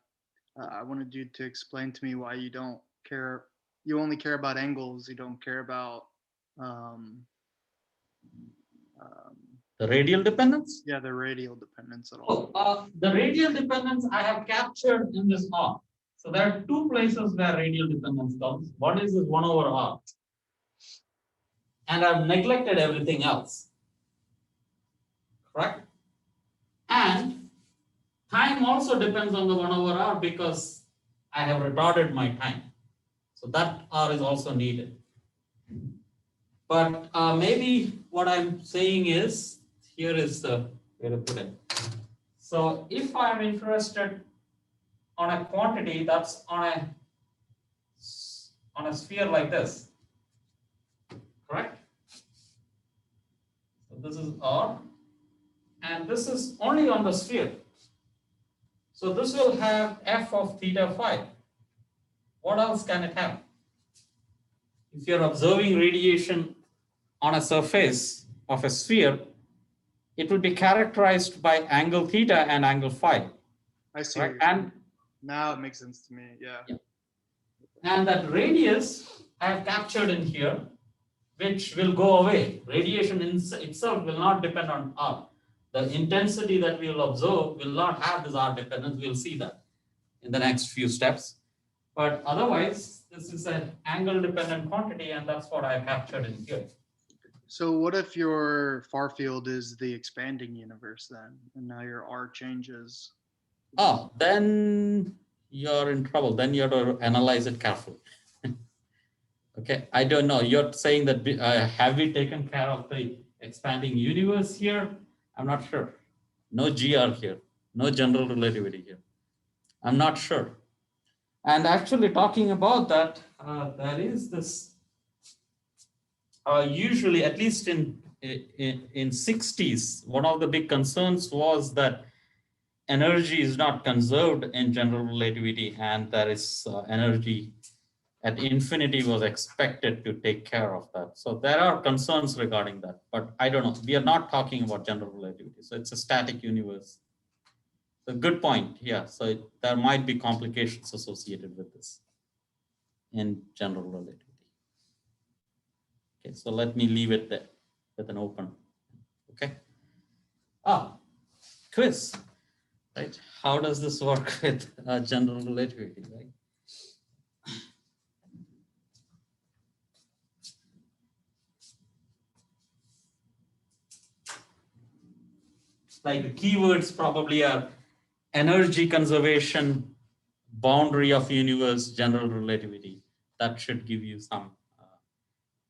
I wanted you to explain to me why you don't care. You only care about angles. You don't care about The radial dependence? yeah, the radial dependence at all. Oh, the radial dependence I have captured in this R. So there are two places where radial dependence comes. One is this 1 over R. And I've neglected everything else. Correct? And time also depends on the 1 over R because I have retarded my time. So that R is also needed. But maybe what I'm saying is, here is the way to put it. So if I'm interested on a quantity that's on a sphere like this, correct? So this is R, and this is only on the sphere. So this will have f of theta phi. What else can it have? If you're observing radiation on a surface of a sphere, it will be characterized by angle theta and angle phi. I see. Right? And now it makes sense to me. Yeah. And that radius I have captured in here, which will go away. Radiation in itself will not depend on R. The intensity that we will observe will not have this R dependence. We'll see that in the next few steps. But otherwise, this is an angle dependent quantity, and that's what I have captured in here. So what if your far field is the expanding universe then, and now your R changes? Oh, then you're in trouble. Then you have to analyze it carefully. Okay, I don't know. You're saying that have we taken care of the expanding universe here? I'm not sure. No GR here. No general relativity here. I'm not sure. And actually talking about that, there is this, usually at least in 60s, one of the big concerns was that energy is not conserved in general relativity, and there is energy at infinity was expected to take care of that. So there are concerns regarding that, but I don't know. We are not talking about general relativity. So it's a static universe. So good point. Yeah. So there might be complications associated with this in general relativity. Okay. So let me leave it there with an open. Okay. Quiz. right? How does this work with general relativity, right? Like the keywords probably are energy conservation, boundary of universe, general relativity. That should give you some,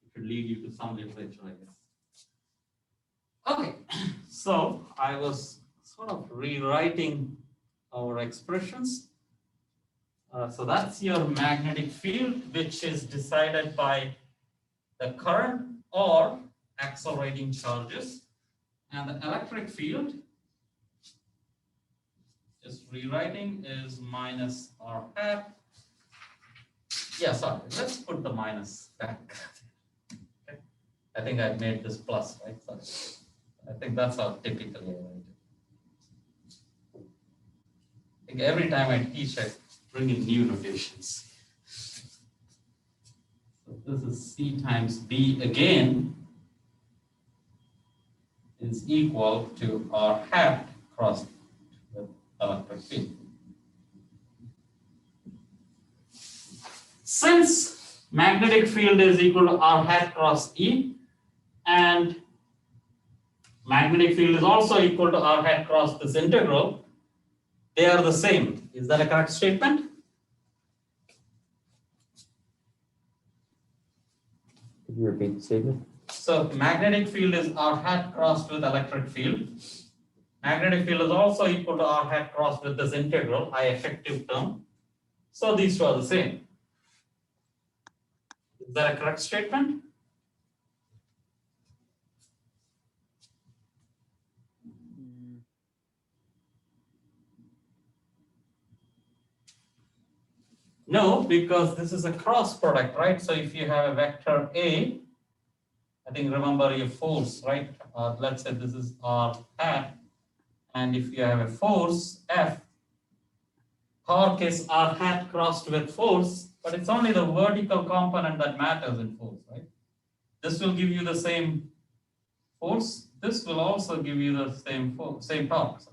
it should lead you to some literature, I guess. Okay, so I was sort of rewriting our expressions. So that's your magnetic field, which is decided by the current or accelerating charges. And the electric field, just rewriting, is minus r hat. Yeah, sorry, let's put the minus back. Okay. I think I made this plus, right? Sorry. I think that's how typically I write it. I think every time I teach, I bring in new notations. So this is C times B again is equal to R hat crossed with electric field. Since magnetic field is equal to R hat cross E, and magnetic field is also equal to R hat cross this integral, they are the same. Is that a correct statement? Could you repeat the statement? So magnetic field is R hat crossed with electric field. Magnetic field is also equal to R hat crossed with this integral, I effective term. So these two are the same. Is that a correct statement? No, because this is a cross product, right? So if you have a vector A, I think remember your force, right? Let's say this is R hat, and if you have a force F, torque is R hat crossed with force, but it's only the vertical component that matters in force, right? This will give you the same force. This will also give you the same force, same torque.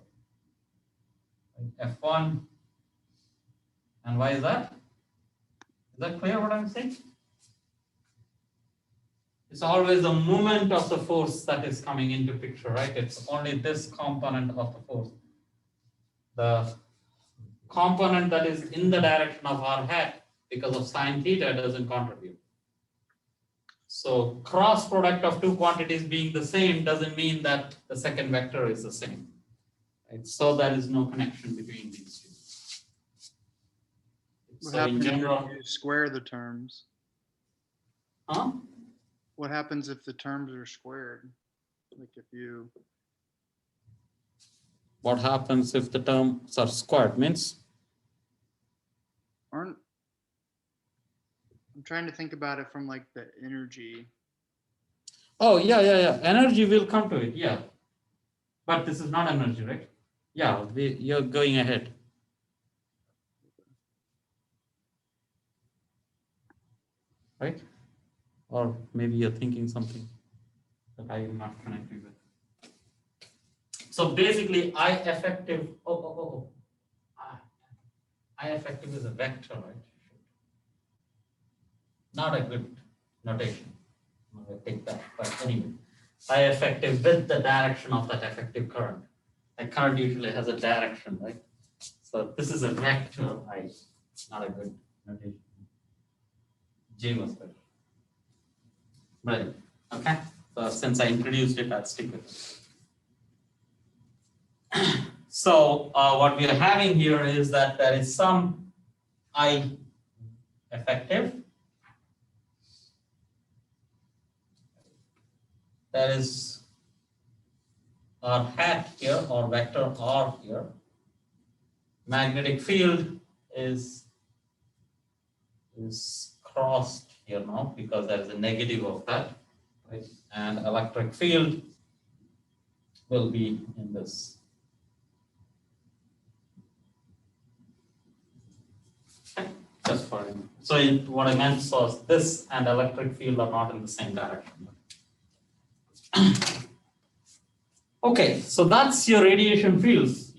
Right? F1, and why is that? Is that clear what I'm saying? It's always the moment of the force that is coming into picture, right? It's only this component of the force. The component that is in the direction of R hat because of sine theta doesn't contribute. So cross product of two quantities being the same doesn't mean that the second vector is the same. Right? So there is no connection between these two. What So in happens general, if you square the terms? huh? What happens if the terms are squared? Like if you, What happens if the terms are squared? Means aren't, I'm trying to think about it from like the energy. oh, yeah. Energy will come to it, yeah. But this is not energy, right? Yeah, you're going ahead. Right? Or maybe you're thinking something that I am not connecting with. So basically, I effective, I effective is a vector, right? Not a good notation. I'm going to take that, but anyway. I effective with the direction of that effective current. A current usually has a direction, right? So this is a vector, not a good notation. J was better. Right, okay. So since I introduced it, I'll stick with it. So what we are having here is that there is some I effective. There is R hat here or vector R here. Magnetic field is crossed here now because there is a negative of that, right? And electric field will be in this. Okay. Just for him. So what I meant was this and electric field are not in the same direction. Okay, so that's your radiation fields.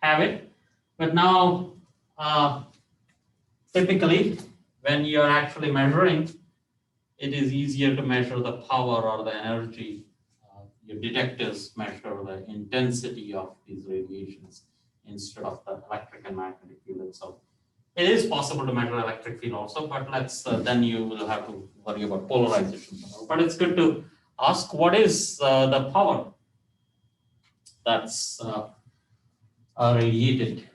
have it. But now, typically, when you're actually measuring, it is easier to measure the power or the energy. Your detectors measure the intensity of these radiations instead of the electric and magnetic field itself. It is possible to measure electric field also, but then you will have to worry about polarization. But it's good to ask what is the power that's radiated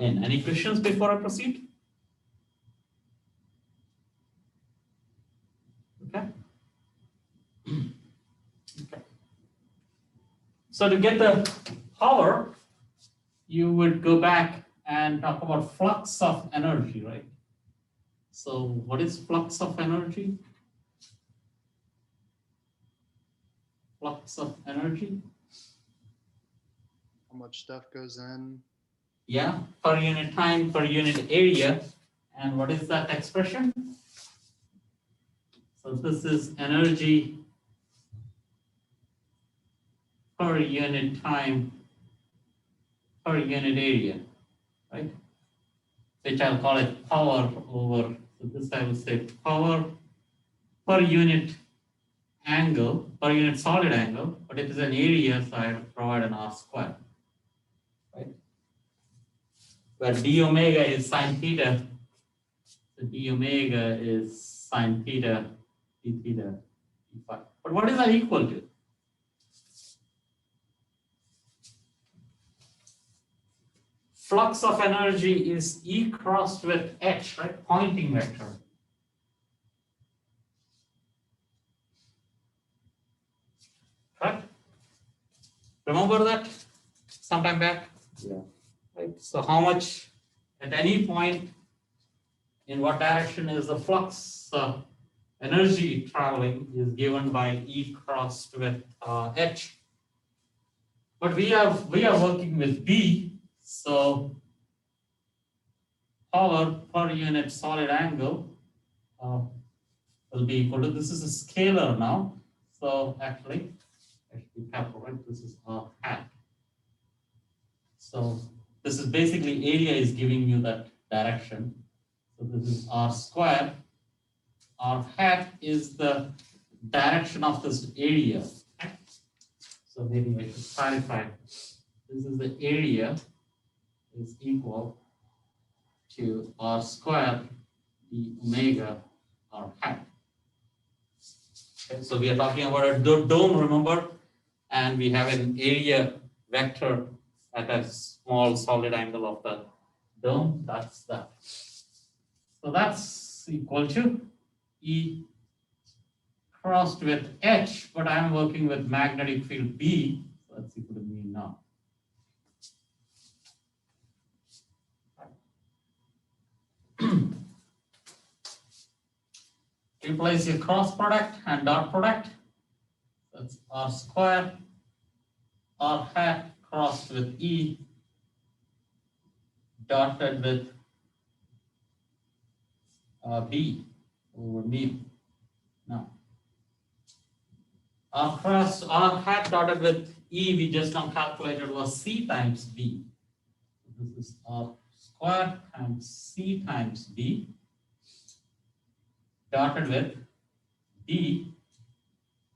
in. Any questions before I proceed? Okay. Okay. So to get the power, you would go back and talk about flux of energy, right? So what is flux of energy? Flux of energy? How much stuff goes in? Yeah, per unit time, per unit area. And what is that expression? So this is energy per unit time, per unit area, right? Which I'll call it power over, so this I will say power per unit angle, per unit solid angle, but it is an area, so I provide an R square, right? Where d omega is sine theta, so d omega is sine theta, d theta, d phi. But what is that equal to? Flux of energy is E crossed with H, right? Pointing vector. Correct? Remember that sometime back? Yeah. Right. So how much at any point in what direction is the flux energy traveling is given by E crossed with H. But we are working with B, so power per unit solid angle will be equal to, this is a scalar now. So actually, I should be careful, right? This is R hat. So this is basically area is giving you that direction. So this is R square. R hat is the direction of this area. So maybe I should clarify. This is the area is equal to R square d omega R hat. Okay, so we are talking about a dome, remember, and we have an area vector at a small solid angle of the dome. That's that. So that's equal to E crossed with H, but I'm working with magnetic field B, so that's equal to mu naught. Replace your cross product and dot product. That's R square, R hat crossed with E, dotted with B over mu. Now, R cross, R hat dotted with E, we just now calculated was C times B. This is R square times C times B, dotted with D.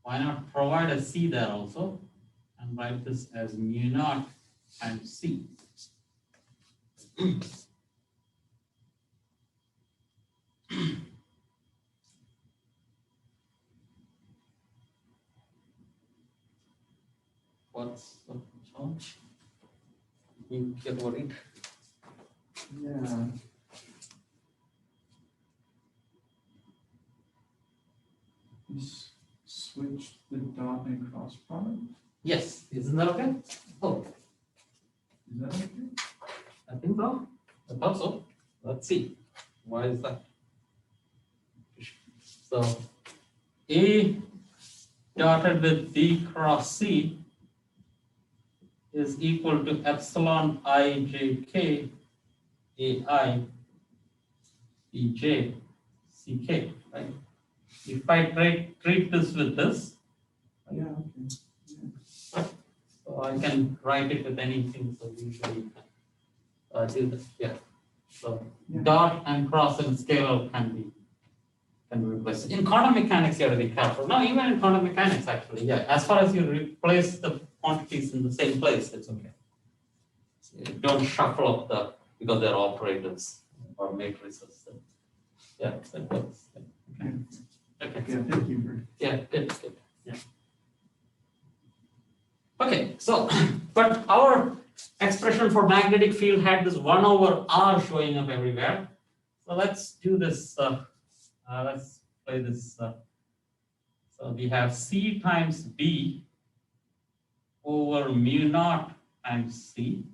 Why not provide a C there also and write this as mu naught times C. What's the challenge? You get worried? Yeah. Switch the dot and cross product. Yes, isn't that okay? Oh, Is that okay? I think so. I thought so. Let's see. Why is that? So A dotted with D cross C is equal to epsilon I j k AI Ej ck, right? If I treat this with this, Yeah, okay. so I can write it with anything, so usually do this, yeah. So Yeah. dot and cross and scalar can be replaced. In quantum mechanics, you have to be careful. No, even in quantum mechanics, actually, yeah. As far as you replace the quantities in the same place, it's okay. You don't shuffle up because they're operators or matrices. Yeah, that works. Okay. Okay. Yeah, thank you for. Yeah, good. Yeah. Okay, so, but our expression for magnetic field had this 1 over R showing up everywhere. So let's do this. Let's play this. So we have C times B over mu naught times C.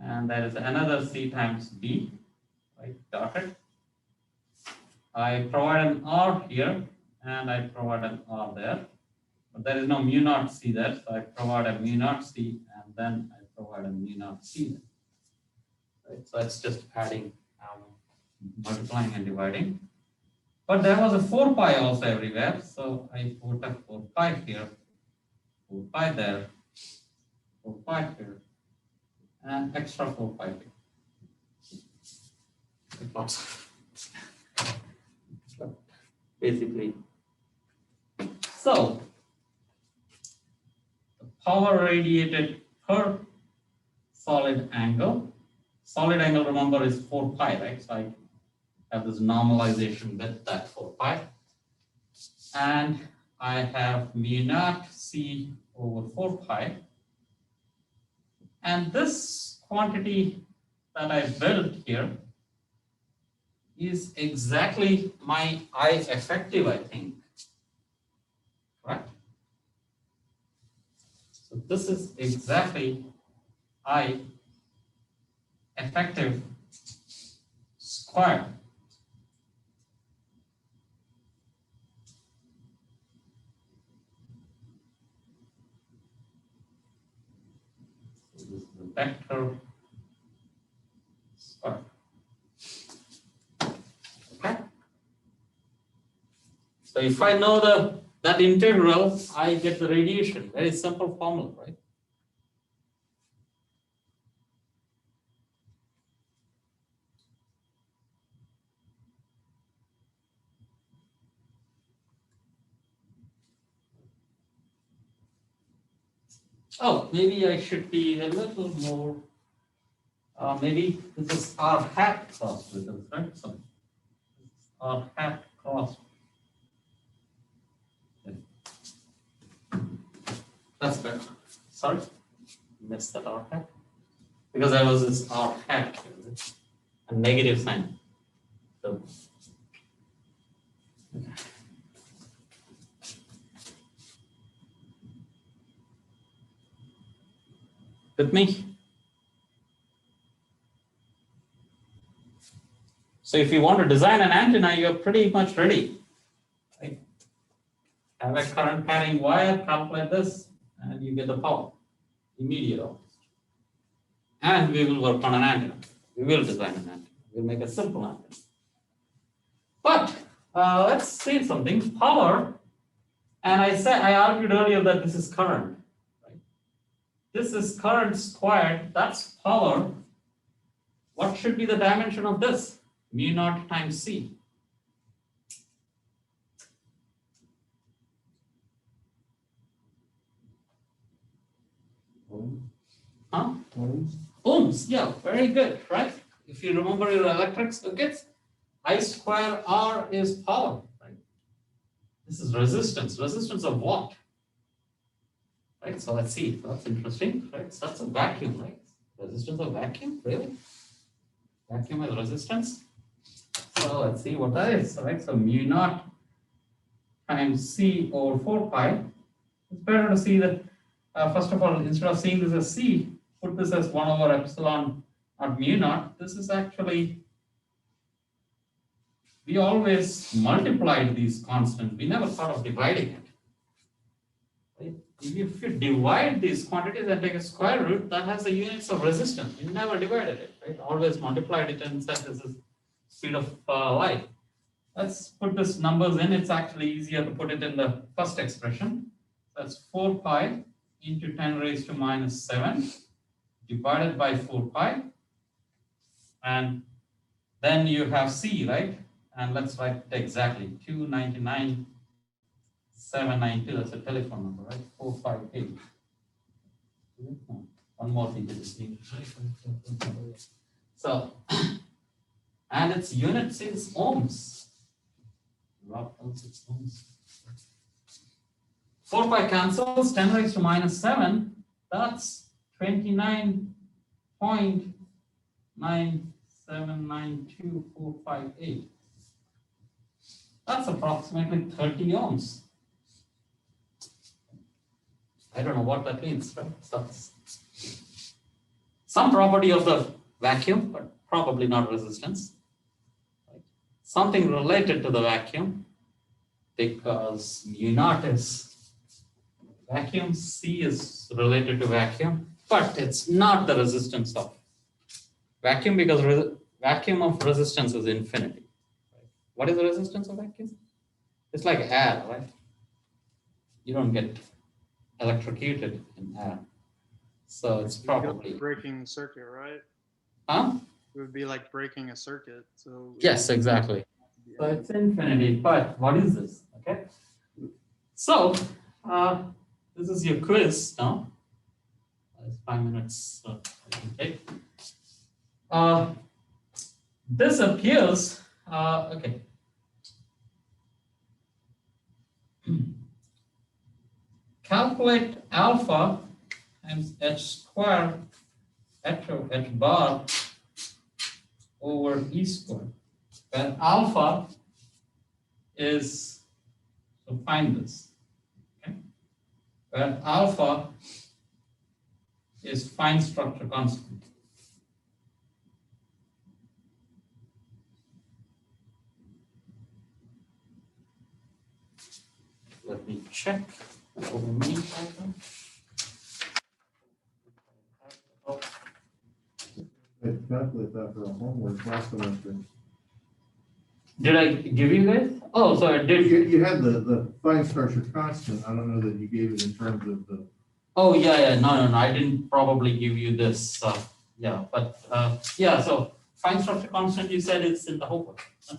And there is another C times B, right, dotted. I provide an R here, and I provide an R there. But there is no mu naught C there, so I provide a mu naught C, and then I provide a mu naught C there. Right, so it's just adding, multiplying and dividing. But there was a 4 pi also everywhere, so I put a 4 pi here, 4 pi there, 4 pi here, and extra 4 pi here. Basically, so the power radiated per solid angle, remember, is 4 pi, right? So I have this normalization with that 4 pi, and I have mu naught C over 4 pi, and this quantity that I built here is exactly my I effective, I think, correct? So this is exactly I effective squared. So this is the vector squared. Okay. So if I know that integral, I get the radiation. Very simple formula, right? Oh, maybe I should be a little more, maybe this is R hat crossed with this, right? So R hat crossed. That's better. Sorry, missed that R hat. Because there was this R hat, a negative sign. So, with me? So if you want to design an antenna, you're pretty much ready. Right? Have a current carrying wire, calculate this, and you get the power. Immediate almost. And we will work on an antenna. We will design an antenna. We'll make a simple antenna. But let's see something. Power, and I argued earlier that this is current. Right? This is current squared, that's power. What should be the dimension of this? Mu naught times C. Huh? Ohms, yeah, very good, right? If you remember your electric circuits, I square R is power, right? This is resistance of what? Right, so let's see, that's interesting, right? So that's a vacuum, right? Resistance of vacuum, really? Vacuum is resistance. So let's see what that is, right? So mu naught times C over 4 pi. It's better to see that, first of all, instead of seeing this as C, put this as 1 over epsilon naught mu naught. This is actually, we always multiplied these constants. We never thought of dividing it. Right? If you divide these quantities and take a square root, that has the units of resistance. We never divided it, right? Always multiplied it and said this is speed of light. Let's put these numbers in. It's actually easier to put it in the first expression. That's 4 pi into 10 raised to minus 7 divided by 4 pi. And then you have C, right? And let's write it exactly. 299,792. That's a telephone number, right? 458. No, one more thing to this thing. So, and its units is ohms. What else is ohms? 4 pi cancels, 10 raised to minus 7. That's 29.9792458. That's approximately 30 ohms. I don't know what that means, right? So some property of the vacuum, but probably not resistance. Right? Something related to the vacuum, because mu naught is vacuum, C is related to vacuum, but it's not the resistance of vacuum, because vacuum of resistance is infinity. Right? What is the resistance of vacuum? It's like air, right? You don't get electrocuted in air. So it's probably breaking the circuit, right? Huh? It would be like breaking a circuit. So Yes, exactly. So it's infinity, but what is this? Okay. So this is your quiz now. It's 5 minutes. I can take. This appears okay. Calculate alpha times h squared h bar over e squared, where alpha is, so find this, okay, where alpha is fine structure constant. Let me check. Over me, I calculate that for a homework last semester. Did I give you guys? Oh, so I did. You had the fine structure constant. I don't know that you gave it in terms of the. Oh, yeah. No. I didn't probably give you this. Yeah, but yeah, so fine structure constant, you said it's in the homework. So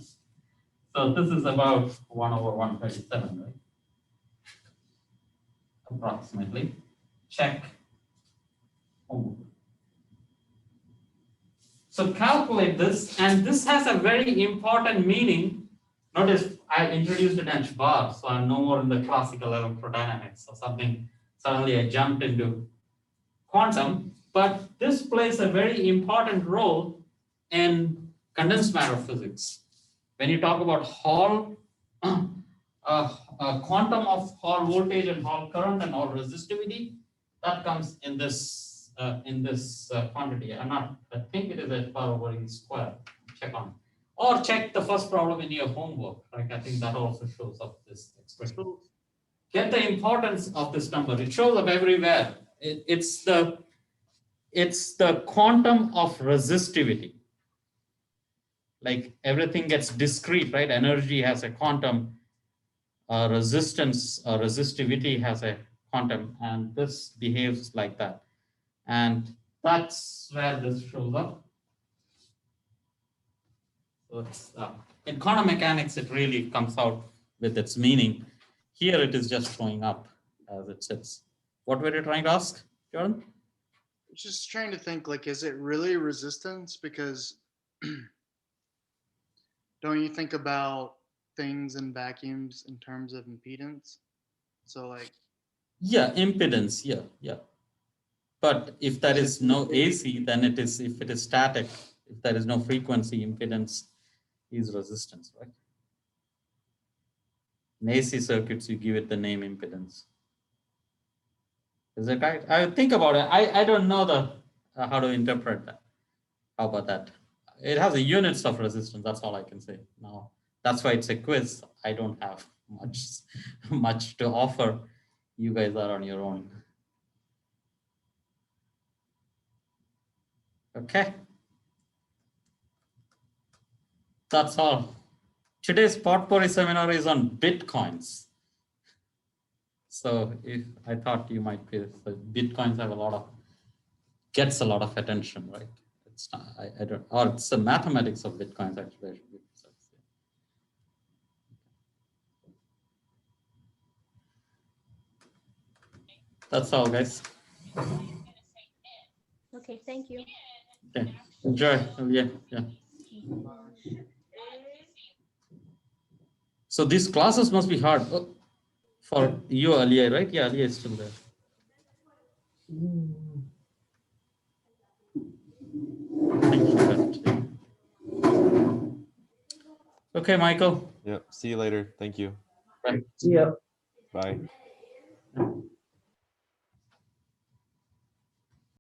this is about 1 over 137, right? Approximately. Check homework. So calculate this, and this has a very important meaning. Notice I introduced an H bar, so I'm no more in the classical electrodynamics or something. Suddenly I jumped into quantum, but this plays a very important role in condensed matter physics. When you talk about Hall, quantum of Hall voltage and Hall current and Hall resistivity, that comes in this quantity. I think it is H bar over E square. Check on it. Or check the first problem in your homework. Right? I think that also shows up this expression. Get the importance of this number. It shows up everywhere. It's the quantum of resistivity. Like everything gets discrete, right? Energy has a quantum, resistance, resistivity has a quantum, and this behaves like that. And that's where this shows up. So it's, in quantum mechanics, it really comes out with its meaning. Here it is just showing up as it sits. What were you trying to ask, Jordan? Just trying to think, like, is it really resistance? Because don't you think about things in vacuums in terms of impedance? So like, yeah, impedance, yeah. But if there is no AC, then it is, if it is static, if there is no frequency, impedance is resistance, right? In AC circuits, you give it the name impedance. Is that right? I think about it. I don't know the how to interpret that. How about that? It has a units of resistance. That's all I can say. Now, that's why it's a quiz. I don't have much to offer. You guys are on your own. Okay. That's all. Today's potpourri seminar is on Bitcoins. So if I thought you might be, so Bitcoins have gets a lot of attention, right? it's not, I don't, or it's the mathematics of Bitcoins actually. I should be precise. That's all, guys. Okay, thank you. Okay, enjoy. Yeah, yeah. So these classes must be hard for you, Aliya, right? Yeah, Aliya is still there. Thank you. Okay, Michael. Yep. See you later. Thank you. Bye. See ya. Bye.